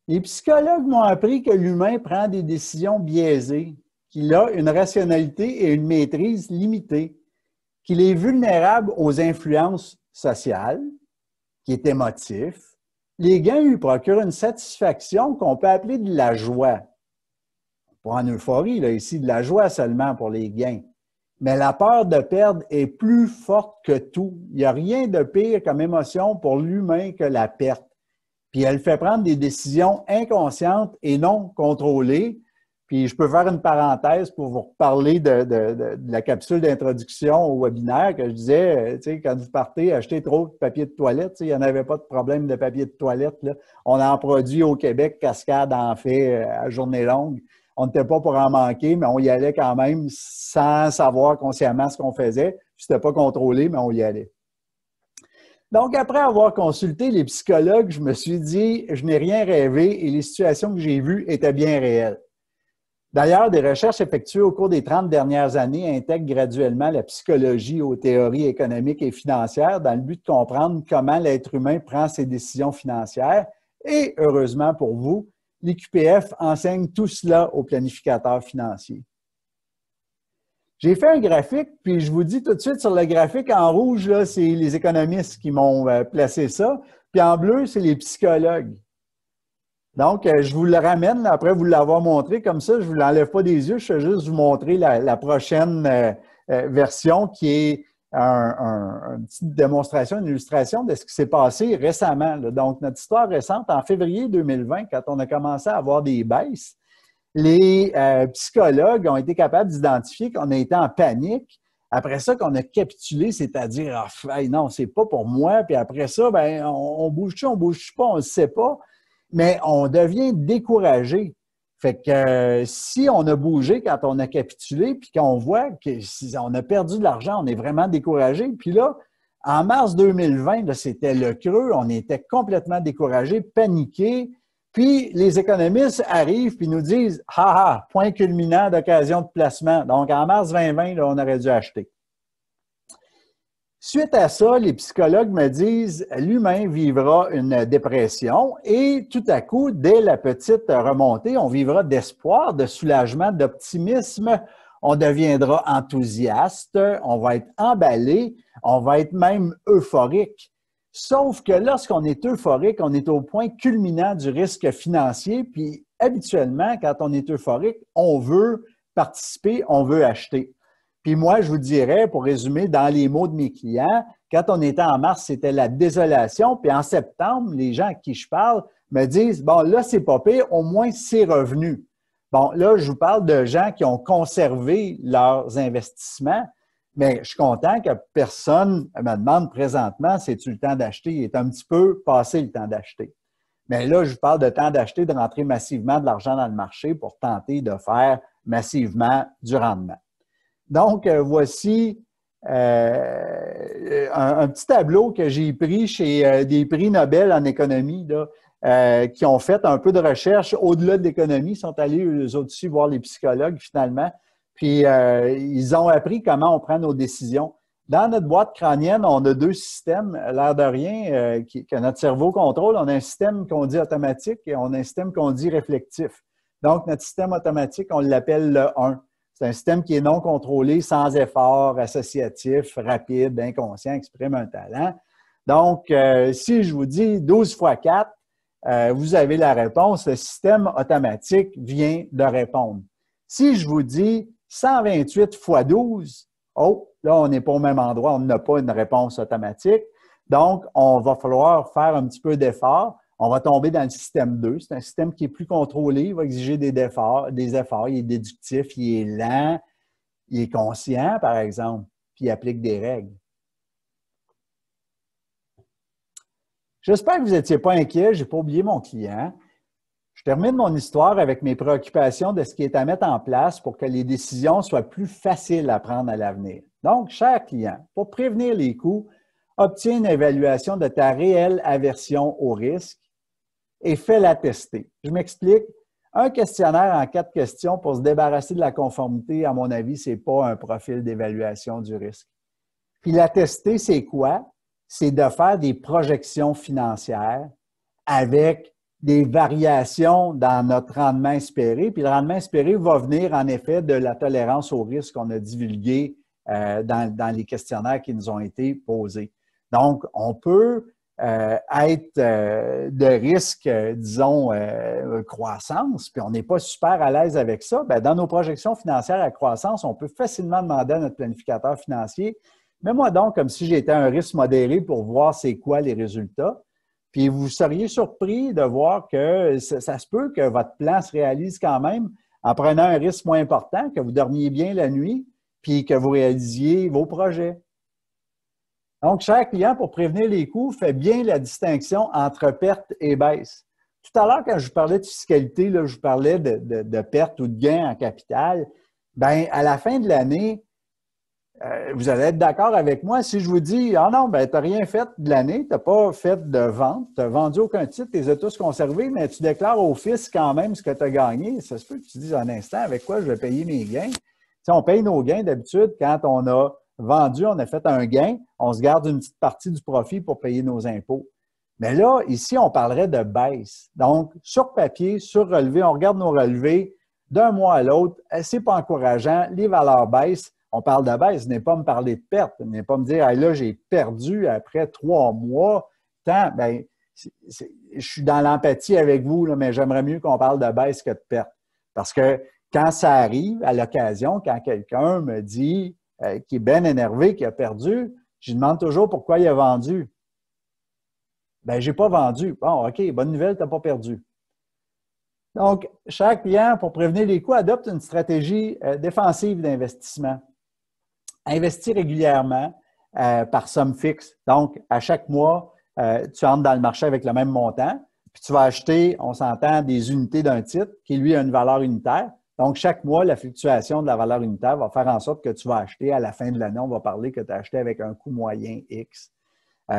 Les psychologues m'ont appris que l'humain prend des décisions biaisées, qu'il a une rationalité et une maîtrise limitées, qu'il est vulnérable aux influences sociales, qu'il est émotif. Les gains lui procurent une satisfaction qu'on peut appeler de la joie. Pas en euphorie, là, ici, de la joie seulement pour les gains. Mais la peur de perdre est plus forte que tout. Il n'y a rien de pire comme émotion pour l'humain que la perte. Puis elle fait prendre des décisions inconscientes et non contrôlées. Puis je peux faire une parenthèse pour vous parler de la capsule d'introduction au webinaire que je disais, tu sais, quand vous partez acheter trop de papier de toilette, il n'y en avait pas de problème de papier de toilette, là. On en produit au Québec, Cascade en fait à journée longue. On n'était pas pour en manquer, mais on y allait quand même sans savoir consciemment ce qu'on faisait. C'était pas contrôlé, mais on y allait. Donc, après avoir consulté les psychologues, je me suis dit, je n'ai rien rêvé et les situations que j'ai vues étaient bien réelles. D'ailleurs, des recherches effectuées au cours des 30 dernières années intègrent graduellement la psychologie aux théories économiques et financières dans le but de comprendre comment l'être humain prend ses décisions financières. Et, heureusement pour vous, l'IQPF enseigne tout cela aux planificateurs financiers. J'ai fait un graphique, puis je vous dis tout de suite sur le graphique, en rouge, là, c'est les économistes qui m'ont placé ça, puis en bleu, c'est les psychologues. Donc, je vous le ramène, là, après vous l'avoir montré, comme ça, je ne vous l'enlève pas des yeux, je vais juste vous montrer la prochaine version qui est une petite démonstration, une illustration de ce qui s'est passé récemment, là. Donc, notre histoire récente, en février 2020, quand on a commencé à avoir des baisses, les psychologues ont été capables d'identifier qu'on a été en panique. Après ça, qu'on a capitulé, c'est-à-dire « Ah, non, c'est pas pour moi », puis après ça, ben, on bouge-tu, on bouge pas, on ne sait pas, mais on devient découragé. Fait que si on a bougé quand on a capitulé, puis qu'on voit qu'on a perdu de l'argent, on est vraiment découragé. Puis là, en mars 2020, c'était le creux, on était complètement découragé, paniqué. Puis les économistes arrivent et nous disent « Ha, point culminant d'occasion de placement ». Donc, en mars 2020, là, on aurait dû acheter. Suite à ça, les psychologues me disent, l'humain vivra une dépression et tout à coup, dès la petite remontée, on vivra d'espoir, de soulagement, d'optimisme, on deviendra enthousiaste, on va être emballé, on va être même euphorique. Sauf que lorsqu'on est euphorique, on est au point culminant du risque financier, puis habituellement, quand on est euphorique, on veut participer, on veut acheter. Puis moi, je vous dirais, pour résumer, dans les mots de mes clients, quand on était en mars, c'était la désolation. Puis en septembre, les gens à qui je parle me disent, bon, là, c'est pas pire, au moins c'est revenu. Bon, là, je vous parle de gens qui ont conservé leurs investissements, mais je suis content que personne me demande présentement, c'est-tu le temps d'acheter? Il est un petit peu passé le temps d'acheter. Mais là, je vous parle de temps d'acheter, de rentrer massivement de l'argent dans le marché pour tenter de faire massivement du rendement. Donc, voici un petit tableau que j'ai pris chez des prix Nobel en économie là, qui ont fait un peu de recherche au-delà de l'économie, sont allés eux aussi voir les psychologues finalement, puis ils ont appris comment on prend nos décisions. Dans notre boîte crânienne, on a deux systèmes, l'air de rien, que notre cerveau contrôle. On a un système qu'on dit automatique et on a un système qu'on dit réflectif. Donc, notre système automatique, on l'appelle le 1. C'est un système qui est non contrôlé, sans effort, associatif, rapide, inconscient, exprime un talent. Donc, si je vous dis 12 fois 4, vous avez la réponse. Le système automatique vient de répondre. Si je vous dis 128 fois 12, oh, là, on n'est pas au même endroit, on n'a pas une réponse automatique. Donc, on va falloir faire un petit peu d'effort. On va tomber dans le système 2. C'est un système qui est plus contrôlé, il va exiger des efforts, il est déductif, il est lent, il est conscient, par exemple, puis il applique des règles. J'espère que vous n'étiez pas inquiet, je n'ai pas oublié mon client. Je termine mon histoire avec mes préoccupations de ce qui est à mettre en place pour que les décisions soient plus faciles à prendre à l'avenir. Donc, cher client, pour prévenir les coûts, obtiens une évaluation de ta réelle aversion au risque et fais-la tester. Je m'explique. Un questionnaire en 4 questions pour se débarrasser de la conformité, à mon avis, ce n'est pas un profil d'évaluation du risque. Puis la tester, c'est quoi? C'est de faire des projections financières avec des variations dans notre rendement espéré. Puis le rendement espéré va venir en effet de la tolérance au risque qu'on a divulgué dans les questionnaires qui nous ont été posés. Donc, on peut être de risque, disons, croissance, puis on n'est pas super à l'aise avec ça, bien, dans nos projections financières à croissance, on peut facilement demander à notre planificateur financier, mets-moi donc comme si j'étais un risque modéré pour voir c'est quoi les résultats. Puis vous seriez surpris de voir que ça se peut que votre plan se réalise quand même en prenant un risque moins important, que vous dormiez bien la nuit, puis que vous réalisiez vos projets. Donc, cher client, pour prévenir les coûts, faites bien la distinction entre perte et baisse. Tout à l'heure, quand je vous parlais de fiscalité, là, je vous parlais de perte ou de gain en capital. Bien, à la fin de l'année, vous allez être d'accord avec moi si je vous dis « Ah non, ben, tu n'as rien fait de l'année, tu n'as pas fait de vente, tu n'as vendu aucun titre, tu les as tous conservés, mais tu déclares au fisc quand même ce que tu as gagné. » Ça se peut que tu dises un instant avec quoi je vais payer mes gains. Si on paye nos gains d'habitude quand on a vendu, on a fait un gain, on se garde une petite partie du profit pour payer nos impôts. Mais là, ici, on parlerait de baisse. Donc, sur papier, sur relevé, on regarde nos relevés d'un mois à l'autre, c'est pas encourageant, les valeurs baissent. On parle de baisse, n'est pas me parler de perte, n'est pas me dire hey, là, j'ai perdu après 3 mois. Tant, bien, je suis dans l'empathie avec vous, là, mais j'aimerais mieux qu'on parle de baisse que de perte. Parce que quand ça arrive, à l'occasion, quand quelqu'un me dit qu'il est bien énervé, qu'il a perdu, je lui demande toujours pourquoi il a vendu. Bien, je n'ai pas vendu. Bon, OK, bonne nouvelle, tu n'as pas perdu. Donc, chaque client, pour prévenir les coûts, adopte une stratégie défensive d'investissement. Investir régulièrement par somme fixe. Donc, à chaque mois, tu entres dans le marché avec le même montant, puis tu vas acheter, on s'entend, des unités d'un titre qui, lui, a une valeur unitaire. Donc, chaque mois, la fluctuation de la valeur unitaire va faire en sorte que tu vas acheter à la fin de l'année, on va parler que tu as acheté avec un coût moyen X.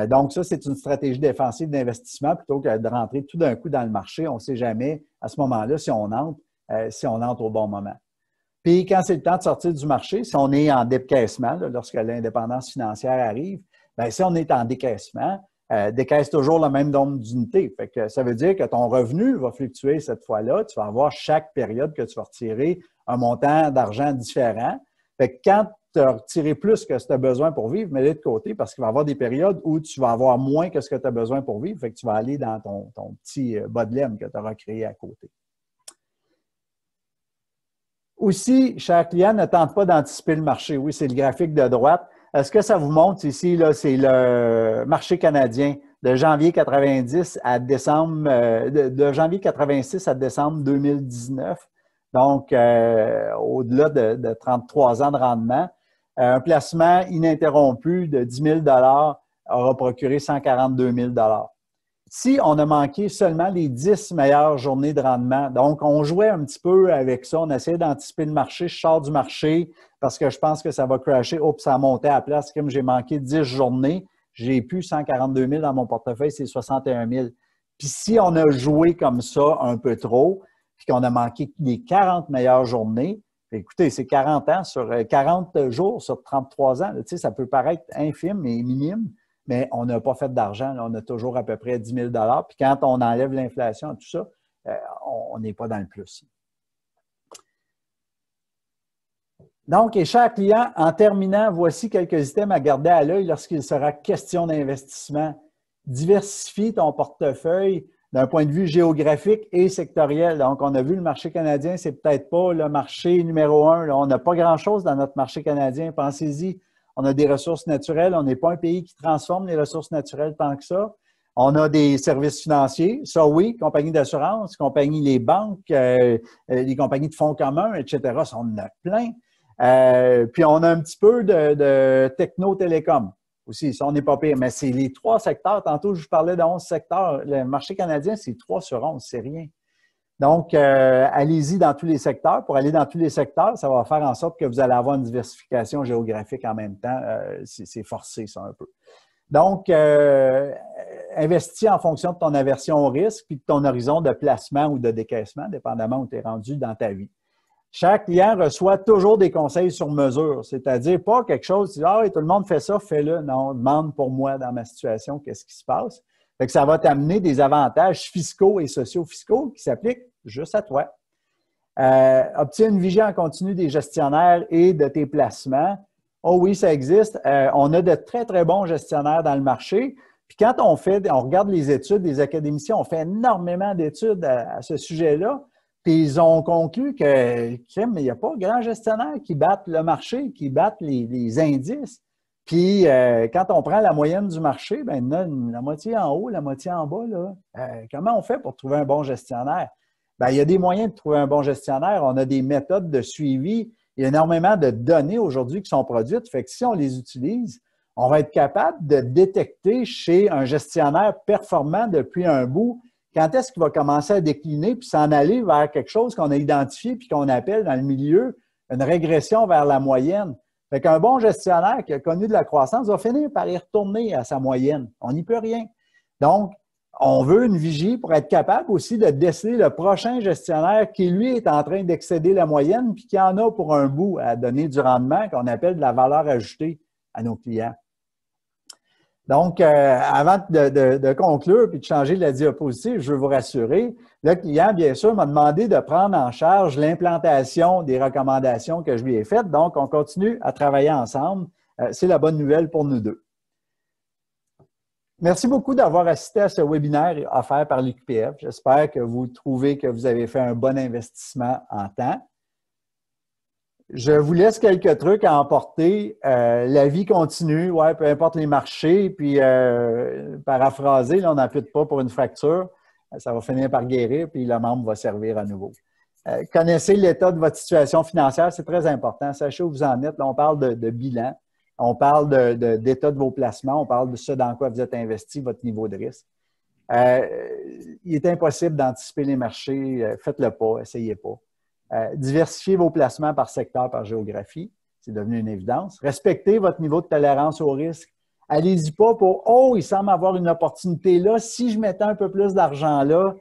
Donc, ça, c'est une stratégie défensive d'investissement plutôt que de rentrer tout d'un coup dans le marché. On ne sait jamais à ce moment-là si on entre au bon moment. Puis, quand c'est le temps de sortir du marché, si on est en décaissement, là, lorsque l'indépendance financière arrive, Bien, si on est en décaissement, décaisse toujours le même nombre d'unités. Fait que ça veut dire que ton revenu va fluctuer cette fois-là. Tu vas avoir chaque période que tu vas retirer un montant d'argent différent. Fait que quand tu as retiré plus que ce que tu as besoin pour vivre, mets-le de côté parce qu'il va y avoir des périodes où tu vas avoir moins que ce que tu as besoin pour vivre. Fait que tu vas aller dans ton petit bas de laine que tu auras créé à côté. Aussi, chaque client ne tente pas d'anticiper le marché. Oui, c'est le graphique de droite. Ce que ça vous montre ici, là, c'est le marché canadien de janvier 90 à décembre, de janvier 86 à décembre 2019. Donc, au-delà de 33 ans de rendement. Un placement ininterrompu de 10 000 aura procuré 142 000 si on a manqué seulement les 10 meilleures journées de rendement. Donc, on jouait un petit peu avec ça. On essayait d'anticiper le marché. Je sors du marché parce que je pense que ça va crasher. Oups, ça a monté à la place. Comme j'ai manqué 10 journées, j'ai plus 142 000 dans mon portefeuille, c'est 61 000. Puis si on a joué comme ça un peu trop, puis qu'on a manqué les 40 meilleures journées, écoutez, c'est 40 ans sur 40 jours sur 33 ans. Là, tu sais, ça peut paraître infime et minime, mais on n'a pas fait d'argent. On a toujours à peu près 10 000 $. Puis quand on enlève l'inflation et tout ça, on n'est pas dans le plus. Donc, et cher client, en terminant, voici quelques items à garder à l'œil lorsqu'il sera question d'investissement. Diversifie ton portefeuille d'un point de vue géographique et sectoriel. Donc, on a vu le marché canadien, c'est peut-être pas le marché numéro 1. Là. On n'a pas grand-chose dans notre marché canadien. Pensez-y. On a des ressources naturelles. On n'est pas un pays qui transforme les ressources naturelles tant que ça. On a des services financiers. Ça, oui, compagnies d'assurance, les banques, les compagnies de fonds communs, etc. Ça, on en a plein. Puis, on a un petit peu de techno-télécom aussi. Ça, on n'est pas pire. Mais c'est les 3 secteurs. Tantôt, je vous parlais de 11 secteurs. Le marché canadien, c'est 3 sur 11. C'est rien. Donc, allez-y dans tous les secteurs. Pour aller dans tous les secteurs, ça va faire en sorte que vous allez avoir une diversification géographique en même temps. C'est forcé, ça, un peu. Donc, investis en fonction de ton aversion au risque puis de ton horizon de placement ou de décaissement, dépendamment où tu es rendu dans ta vie. Chaque client reçoit toujours des conseils sur mesure, c'est-à-dire pas quelque chose, « Ah, tout le monde fait ça, fais-le. » Non, demande pour moi dans ma situation, qu'est-ce qui se passe. Fait que ça va t'amener des avantages fiscaux et socio-fiscaux qui s'appliquent juste à toi. Obtiens une vigie en continu des gestionnaires et de tes placements. Oh oui, ça existe. On a de très, très bons gestionnaires dans le marché. Puis quand on regarde les études des académiciens, on fait énormément d'études à ce sujet-là. Puis ils ont conclu que il n'y a pas grand gestionnaire qui battent le marché, qui battent les indices. Puis, quand on prend la moyenne du marché, bien, il y en a la moitié en haut, la moitié en bas. Là. Comment on fait pour trouver un bon gestionnaire? Bien, il y a des moyens de trouver un bon gestionnaire. On a des méthodes de suivi. Il y a énormément de données aujourd'hui qui sont produites. Fait que si on les utilise, on va être capable de détecter chez un gestionnaire performant depuis un bout quand est-ce qu'il va commencer à décliner puis s'en aller vers quelque chose qu'on a identifié puis qu'on appelle dans le milieu une régression vers la moyenne. Fait qu'un bon gestionnaire qui a connu de la croissance va finir par y retourner à sa moyenne. On n'y peut rien. Donc, on veut une vigie pour être capable aussi de déceler le prochain gestionnaire qui, lui, est en train d'excéder la moyenne puis qui en a pour un bout à donner du rendement qu'on appelle de la valeur ajoutée à nos clients. Donc, avant de conclure puis de changer la diapositive, je veux vous rassurer, le client, bien sûr, m'a demandé de prendre en charge l'implantation des recommandations que je lui ai faites. Donc, on continue à travailler ensemble. C'est la bonne nouvelle pour nous deux. Merci beaucoup d'avoir assisté à ce webinaire offert par l'UQPF. J'espère que vous trouvez que vous avez fait un bon investissement en temps. Je vous laisse quelques trucs à emporter. La vie continue, ouais, peu importe les marchés. Puis, paraphraser, là, on n'ampute pas pour une fracture. Ça va finir par guérir, puis le membre va servir à nouveau. Connaissez l'état de votre situation financière, c'est très important. Sachez où vous en êtes. Là, on parle de bilan, on parle d'état de vos placements, on parle de ce dans quoi vous êtes investi, votre niveau de risque. Il est impossible d'anticiper les marchés. Faites-le pas, essayez pas. Diversifiez vos placements par secteur, par géographie. C'est devenu une évidence. Respectez votre niveau de tolérance au risque. Allez-y pas pour « Oh, il semble avoir une opportunité là. Si je mettais un peu plus d'argent là,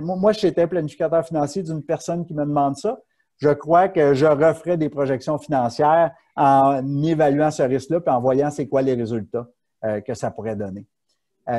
moi, j'étais planificateur financier d'une personne qui me demande ça. je crois que je referai des projections financières en évaluant ce risque-là puis en voyant c'est quoi les résultats que ça pourrait donner.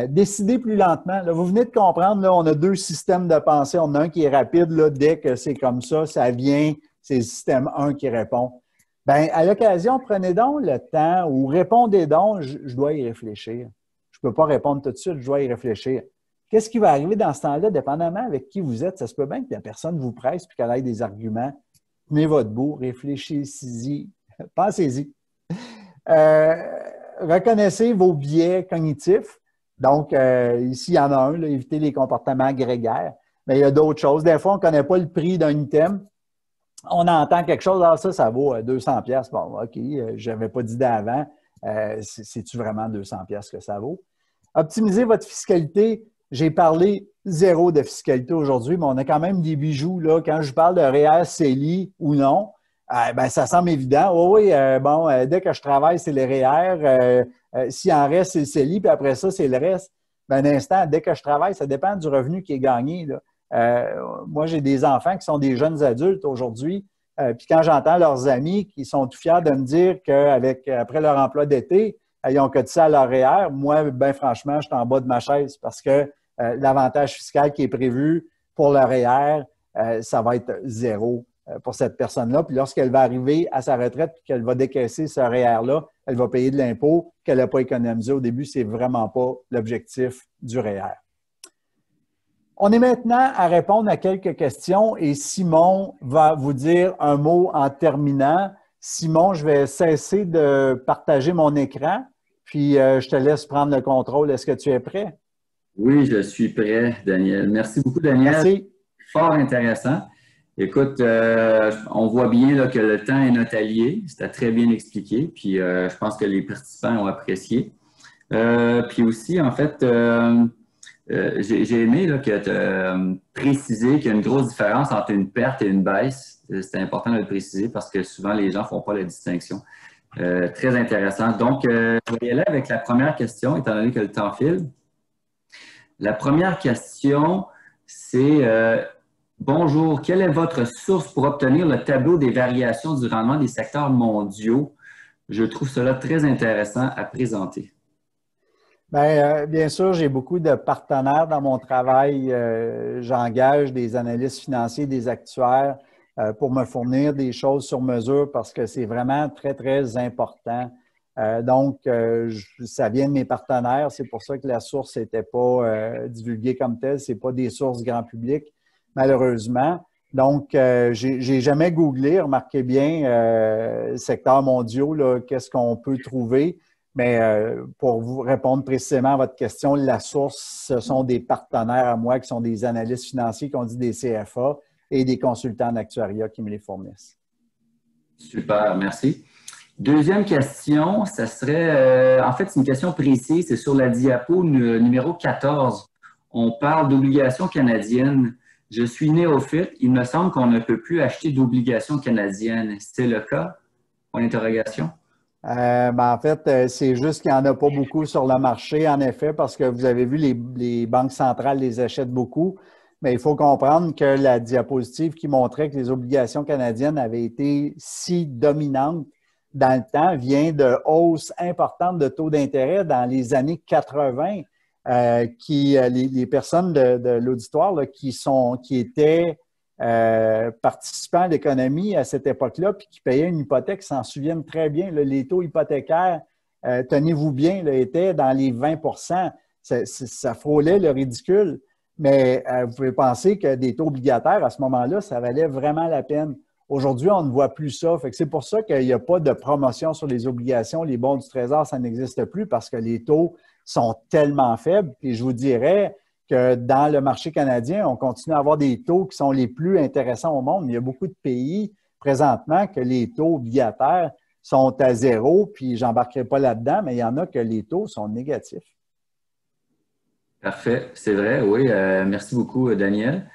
Décider plus lentement. Là, vous venez de comprendre, là, on a deux systèmes de pensée. On a un qui est rapide, là, dès que c'est comme ça vient, c'est le système 1 qui répond. Bien, à l'occasion, prenez donc le temps ou répondez donc, je dois y réfléchir. Je ne peux pas répondre tout de suite, je dois y réfléchir. Qu'est-ce qui va arriver dans ce temps-là, dépendamment avec qui vous êtes? Ça se peut bien que la personne vous presse puis qu'elle ait des arguments. Tenez votre bout, réfléchissez-y, pensez-y. Reconnaissez vos biais cognitifs. Donc, ici, il y en a un, là, éviter les comportements grégaires. Mais il y a d'autres choses. Des fois, on ne connaît pas le prix d'un item. On entend quelque chose, ah, ça vaut 200 pièces. Bon, OK, je n'avais pas d'idée avant. C'est-tu vraiment 200 pièces que ça vaut? Optimisez votre fiscalité. J'ai parlé zéro de fiscalité aujourd'hui, mais on a quand même des bijoux. Là. Quand je parle de REER, CELI ou non, ben, ça semble évident. Oh, oui, dès que je travaille, c'est les REER. S'il en reste, c'est le CELI, puis après ça, c'est le reste. Ben, un instant, dès que je travaille, ça dépend du revenu qui est gagné. Là. Moi, j'ai des enfants qui sont des jeunes adultes aujourd'hui. Puis quand j'entends leurs amis qui sont tout fiers de me dire qu'après leur emploi d'été, ils ont cotisé à leur REER, moi, bien franchement, je suis en bas de ma chaise parce que l'avantage fiscal qui est prévu pour le REER, ça va être zéro pour cette personne-là. Puis lorsqu'elle va arriver à sa retraite et qu'elle va décaisser ce REER-là, elle va payer de l'impôt qu'elle n'a pas économisé au début. Ce n'est vraiment pas l'objectif du REER. On est maintenant à répondre à quelques questions et Simon va vous dire un mot en terminant. Simon, je vais cesser de partager mon écran, puis je te laisse prendre le contrôle. Est-ce que tu es prêt? Oui, je suis prêt, Daniel. Merci beaucoup, Daniel. Merci. Fort intéressant. Écoute, on voit bien là, que le temps est notre allié. C'était très bien expliqué, puis je pense que les participants ont apprécié. Puis aussi, en fait, j'ai aimé là, que tu as précisé qu'il y a une grosse différence entre une perte et une baisse. C'est important de le préciser parce que souvent, les gens ne font pas la distinction. Très intéressant. Donc, je vais y aller avec la première question, étant donné que le temps file. La première question, c'est bonjour, quelle est votre source pour obtenir le tableau des variations du rendement des secteurs mondiaux? Je trouve cela très intéressant à présenter. Bien sûr, j'ai beaucoup de partenaires dans mon travail. J'engage des analystes financiers, des actuaires pour me fournir des choses sur mesure parce que c'est vraiment très, très important. Donc, ça vient de mes partenaires. C'est pour ça que la source n'était pas divulguée comme telle. Ce n'est pas des sources grand public, malheureusement. Donc, j'ai jamais googlé, remarquez bien, secteurs mondiaux, qu'est-ce qu'on peut trouver. Mais pour vous répondre précisément à votre question, la source, ce sont des partenaires à moi qui sont des analystes financiers, qui ont dit des CFA et des consultants d'actuariat qui me les fournissent. Super, merci. Deuxième question, ça serait, en fait, c'est une question précise, c'est sur la diapo numéro 14. On parle d'obligations canadiennes. Je suis néophyte, il me semble qu'on ne peut plus acheter d'obligations canadiennes. C'est le cas? Point d'interrogation. En fait, c'est juste qu'il n'y en a pas beaucoup sur le marché, en effet, parce que vous avez vu, les banques centrales les achètent beaucoup. Mais il faut comprendre que la diapositive qui montrait que les obligations canadiennes avaient été si dominantes dans le temps vient de hausses importantes de taux d'intérêt dans les années 80. Les personnes de l'auditoire qui étaient participants à l'économie à cette époque-là, puis qui payaient une hypothèque, s'en souviennent très bien. Là, les taux hypothécaires, tenez-vous bien, là, étaient dans les 20 %. Ça frôlait le ridicule. Mais vous pouvez penser que des taux obligataires, à ce moment-là, ça valait vraiment la peine. Aujourd'hui, on ne voit plus ça. C'est pour ça qu'il n'y a pas de promotion sur les obligations. Les bons du Trésor, ça n'existe plus parce que les taux sont tellement faibles. Et je vous dirais que dans le marché canadien, on continue à avoir des taux qui sont les plus intéressants au monde. Il y a beaucoup de pays présentement que les taux obligataires sont à zéro, puis je n'embarquerai pas là-dedans, mais il y en a que les taux sont négatifs. Parfait, c'est vrai, oui. Merci beaucoup, Daniel.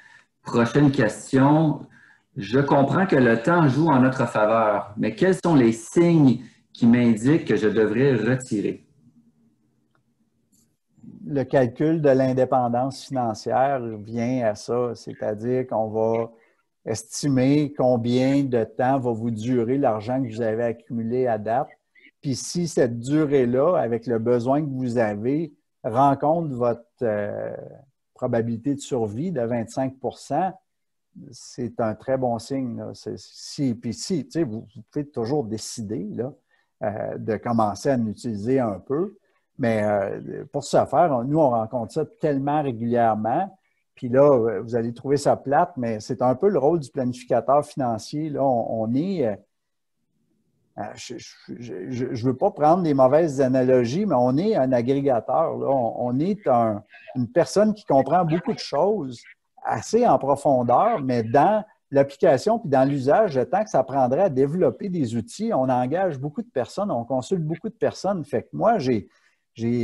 Prochaine question. Je comprends que le temps joue en notre faveur, mais quels sont les signes qui m'indiquent que je devrais retirer? Le calcul de l'indépendance financière vient à ça, c'est-à-dire qu'on va estimer combien de temps va vous durer l'argent que vous avez accumulé à date. Puis si cette durée-là, avec le besoin que vous avez, rencontre votre probabilité de survie de 25 %, c'est un très bon signe. Là. Puis si, tu sais, vous pouvez toujours décider là, de commencer à en utiliser un peu. Mais pour ce faire, nous, on rencontre ça tellement régulièrement. Puis là, vous allez trouver ça plate, mais c'est un peu le rôle du planificateur financier. Là, on est... je ne veux pas prendre des mauvaises analogies, mais on est un agrégateur. Là. On est une personne qui comprend beaucoup de choses assez en profondeur, mais dans l'application puis dans l'usage, le temps que ça prendrait à développer des outils, on engage beaucoup de personnes, on consulte beaucoup de personnes. Fait que moi, j'ai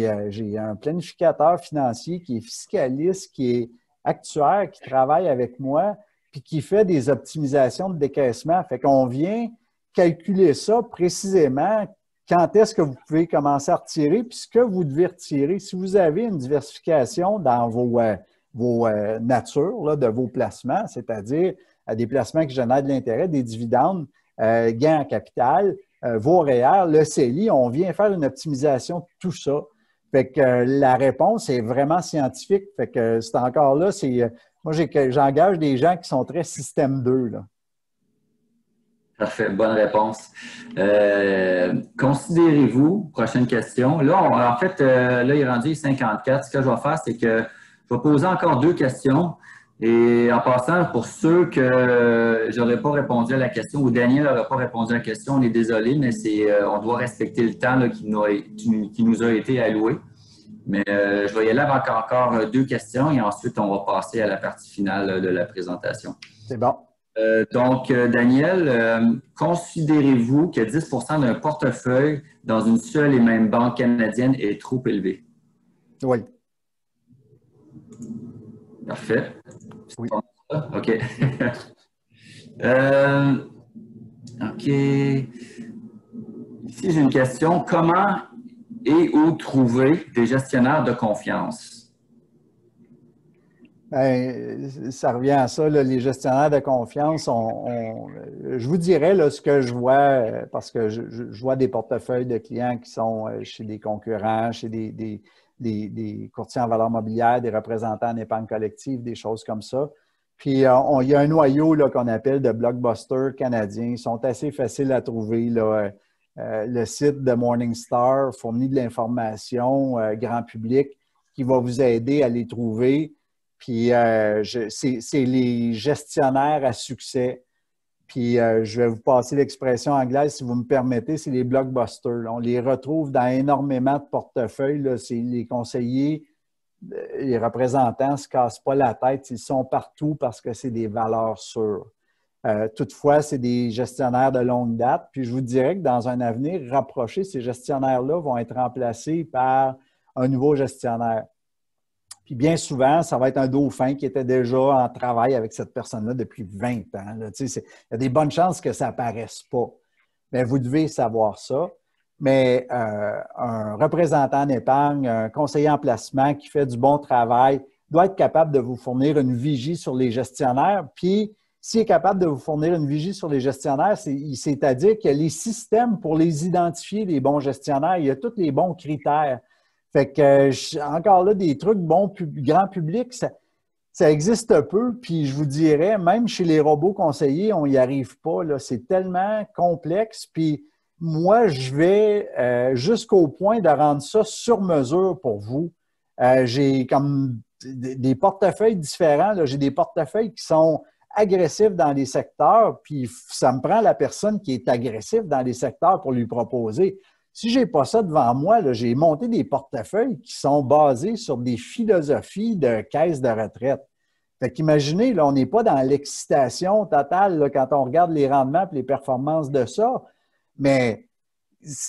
un planificateur financier qui est fiscaliste, qui est actuaire, qui travaille avec moi, puis qui fait des optimisations de décaissement. Fait qu'on vient calculer ça précisément, quand est-ce que vous pouvez commencer à retirer, puis ce que vous devez retirer. Si vous avez une diversification dans vos natures là, de vos placements, c'est-à-dire des placements qui génèrent de l'intérêt, des dividendes, gains en capital, vos REER, le CELI, on vient faire une optimisation de tout ça. Fait que la réponse est vraiment scientifique. Fait que c'est encore là, moi j'engage des gens qui sont très système 2, là. Parfait, bonne réponse. Considérez-vous, prochaine question. Là, en fait, là, il est rendu 54. Ce que je vais faire, c'est que je vais poser encore 2 questions. Et en passant, pour ceux que je n'aurais pas répondu à la question ou Daniel n'aurait pas répondu à la question, on est désolé, mais on doit respecter le temps là, qui nous a été alloué. Mais je vais y aller avec encore 2 questions et ensuite, on va passer à la partie finale de la présentation. C'est bon. Donc, Daniel, considérez-vous que 10 % d'un portefeuille dans une seule et même banque canadienne est trop élevé? Oui. Parfait. Oui. OK. OK. Ici, j'ai une question. Comment et où trouver des gestionnaires de confiance? Bien, ça revient à ça, là, les gestionnaires de confiance. Je vous dirais là, ce que je vois, parce que je vois des portefeuilles de clients qui sont chez des concurrents, chez des courtiers en valeurs mobilières, des représentants en épargne collective, des choses comme ça. Puis, il y a un noyau là, qu'on appelle de blockbusters canadiens. Ils sont assez faciles à trouver. Là. Le site de Morningstar fournit de l'information grand public qui va vous aider à les trouver. Puis, c'est les gestionnaires à succès. Puis, je vais vous passer l'expression anglaise, si vous me permettez, c'est les blockbusters. On les retrouve dans énormément de portefeuilles. Là. C'est les conseillers, les représentants ne se cassent pas la tête. Ils sont partout parce que c'est des valeurs sûres. Toutefois, c'est des gestionnaires de longue date. Puis, je vous dirais que dans un avenir rapproché, ces gestionnaires-là vont être remplacés par un nouveau gestionnaire. Puis bien souvent, ça va être un dauphin qui était déjà en travail avec cette personne-là depuis 20 ans. Là. Il y a des bonnes chances que ça n'apparaisse pas. Mais vous devez savoir ça. Mais un représentant d'épargne, un conseiller en placement qui fait du bon travail doit être capable de vous fournir une vigie sur les gestionnaires. Puis, s'il est capable de vous fournir une vigie sur les gestionnaires, c'est-à-dire qu'il y a les systèmes pour les identifier, les bons gestionnaires. Il y a tous les bons critères. Fait que, encore là, des trucs bons, grand public, ça existe peu. Puis je vous dirais, même chez les robots conseillers, on n'y arrive pas. C'est tellement complexe. Puis moi, je vais jusqu'au point de rendre ça sur mesure pour vous. J'ai comme des portefeuilles différents. J'ai des portefeuilles qui sont agressifs dans les secteurs. Puis ça me prend la personne qui est agressive dans les secteurs pour lui proposer. Si je n'ai pas ça devant moi, j'ai monté des portefeuilles qui sont basés sur des philosophies de caisse de retraite. Fait qu'imaginez, là, on n'est pas dans l'excitation totale là, quand on regarde les rendements et les performances de ça, mais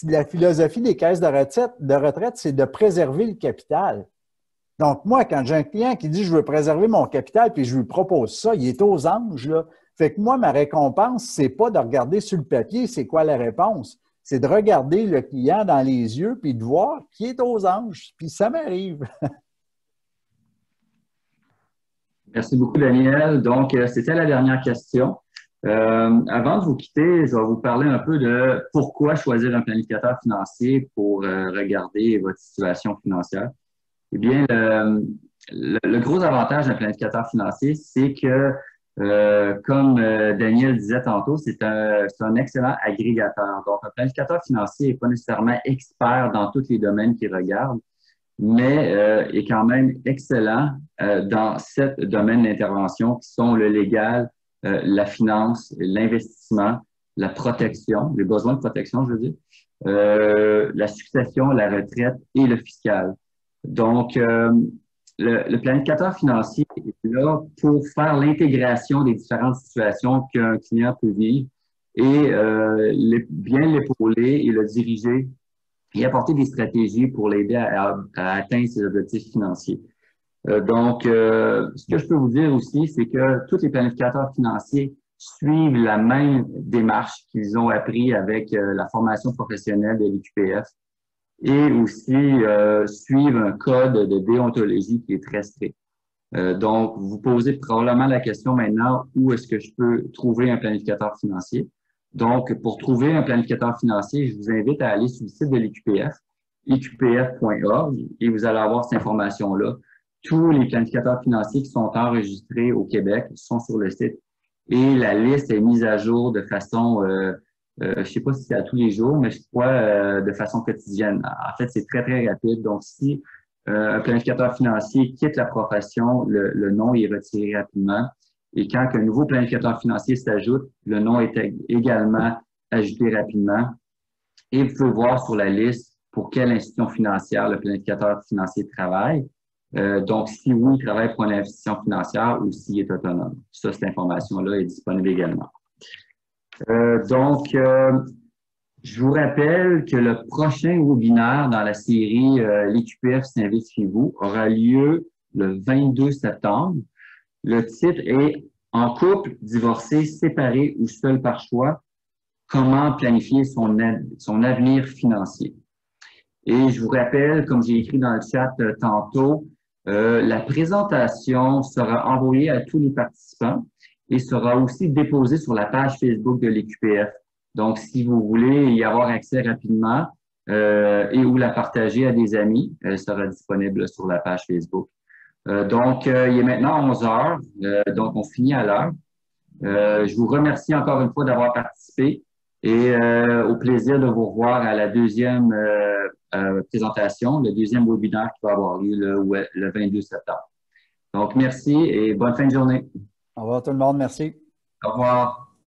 la philosophie des caisses de retraite, c'est de préserver le capital. Donc, moi, quand j'ai un client qui dit « je veux préserver mon capital » puis je lui propose ça, il est aux anges. Là. Fait que moi, ma récompense, c'est pas de regarder sur le papier c'est quoi la réponse. C'est de regarder le client dans les yeux puis de voir qui est aux anges. Puis ça m'arrive. Merci beaucoup, Daniel. Donc, c'était la dernière question. Avant de vous quitter, je vais vous parler un peu de pourquoi choisir un planificateur financier pour regarder votre situation financière. Eh bien, le gros avantage d'un planificateur financier, c'est que, comme Daniel disait tantôt, c'est un excellent agrégateur. Donc, un planificateur financier n'est pas nécessairement expert dans tous les domaines qu'il regarde, mais est quand même excellent dans 7 domaines d'intervention qui sont le légal, la finance, l'investissement, la protection, les besoins de protection, je veux dire, la succession, la retraite et le fiscal. Donc, le planificateur financier est là pour faire l'intégration des différentes situations qu'un client peut vivre et bien l'épauler et le diriger et apporter des stratégies pour l'aider à atteindre ses objectifs financiers. Donc, ce que je peux vous dire aussi, c'est que tous les planificateurs financiers suivent la même démarche qu'ils ont appris avec la formation professionnelle de l'IQPF et aussi suivent un code de déontologie qui est très strict. Donc, vous posez probablement la question maintenant, où est-ce que je peux trouver un planificateur financier? Donc, pour trouver un planificateur financier, je vous invite à aller sur le site de l'IQPF, iqpf.org, et vous allez avoir cette information-là. Tous les planificateurs financiers qui sont enregistrés au Québec sont sur le site et la liste est mise à jour de façon, je ne sais pas si c'est à tous les jours, mais je crois de façon quotidienne. En fait, c'est très, très rapide. Donc, si un planificateur financier quitte la profession, le nom est retiré rapidement. Et quand un nouveau planificateur financier s'ajoute, le nom est également ajouté rapidement. Et vous pouvez voir sur la liste pour quelle institution financière le planificateur financier travaille. Donc, si oui, il travaille pour une institution financière ou s'il est autonome. Ça, cette information-là est disponible également. Je vous rappelle que le prochain webinaire dans la série l'IQPF s'invite chez vous aura lieu le 22 septembre. Le titre est « En couple, divorcé, séparé ou seul par choix, comment planifier son avenir financier ». Et je vous rappelle, comme j'ai écrit dans le chat tantôt, la présentation sera envoyée à tous les participants et sera aussi déposée sur la page Facebook de l'IQPF. Donc, si vous voulez y avoir accès rapidement et ou la partager à des amis, elle sera disponible sur la page Facebook. Il est maintenant 11 heures, donc on finit à l'heure. Je vous remercie encore une fois d'avoir participé et au plaisir de vous revoir à la deuxième présentation, le deuxième webinaire qui va avoir lieu le 22 septembre. Donc, merci et bonne fin de journée. Au revoir tout le monde, merci. Au revoir.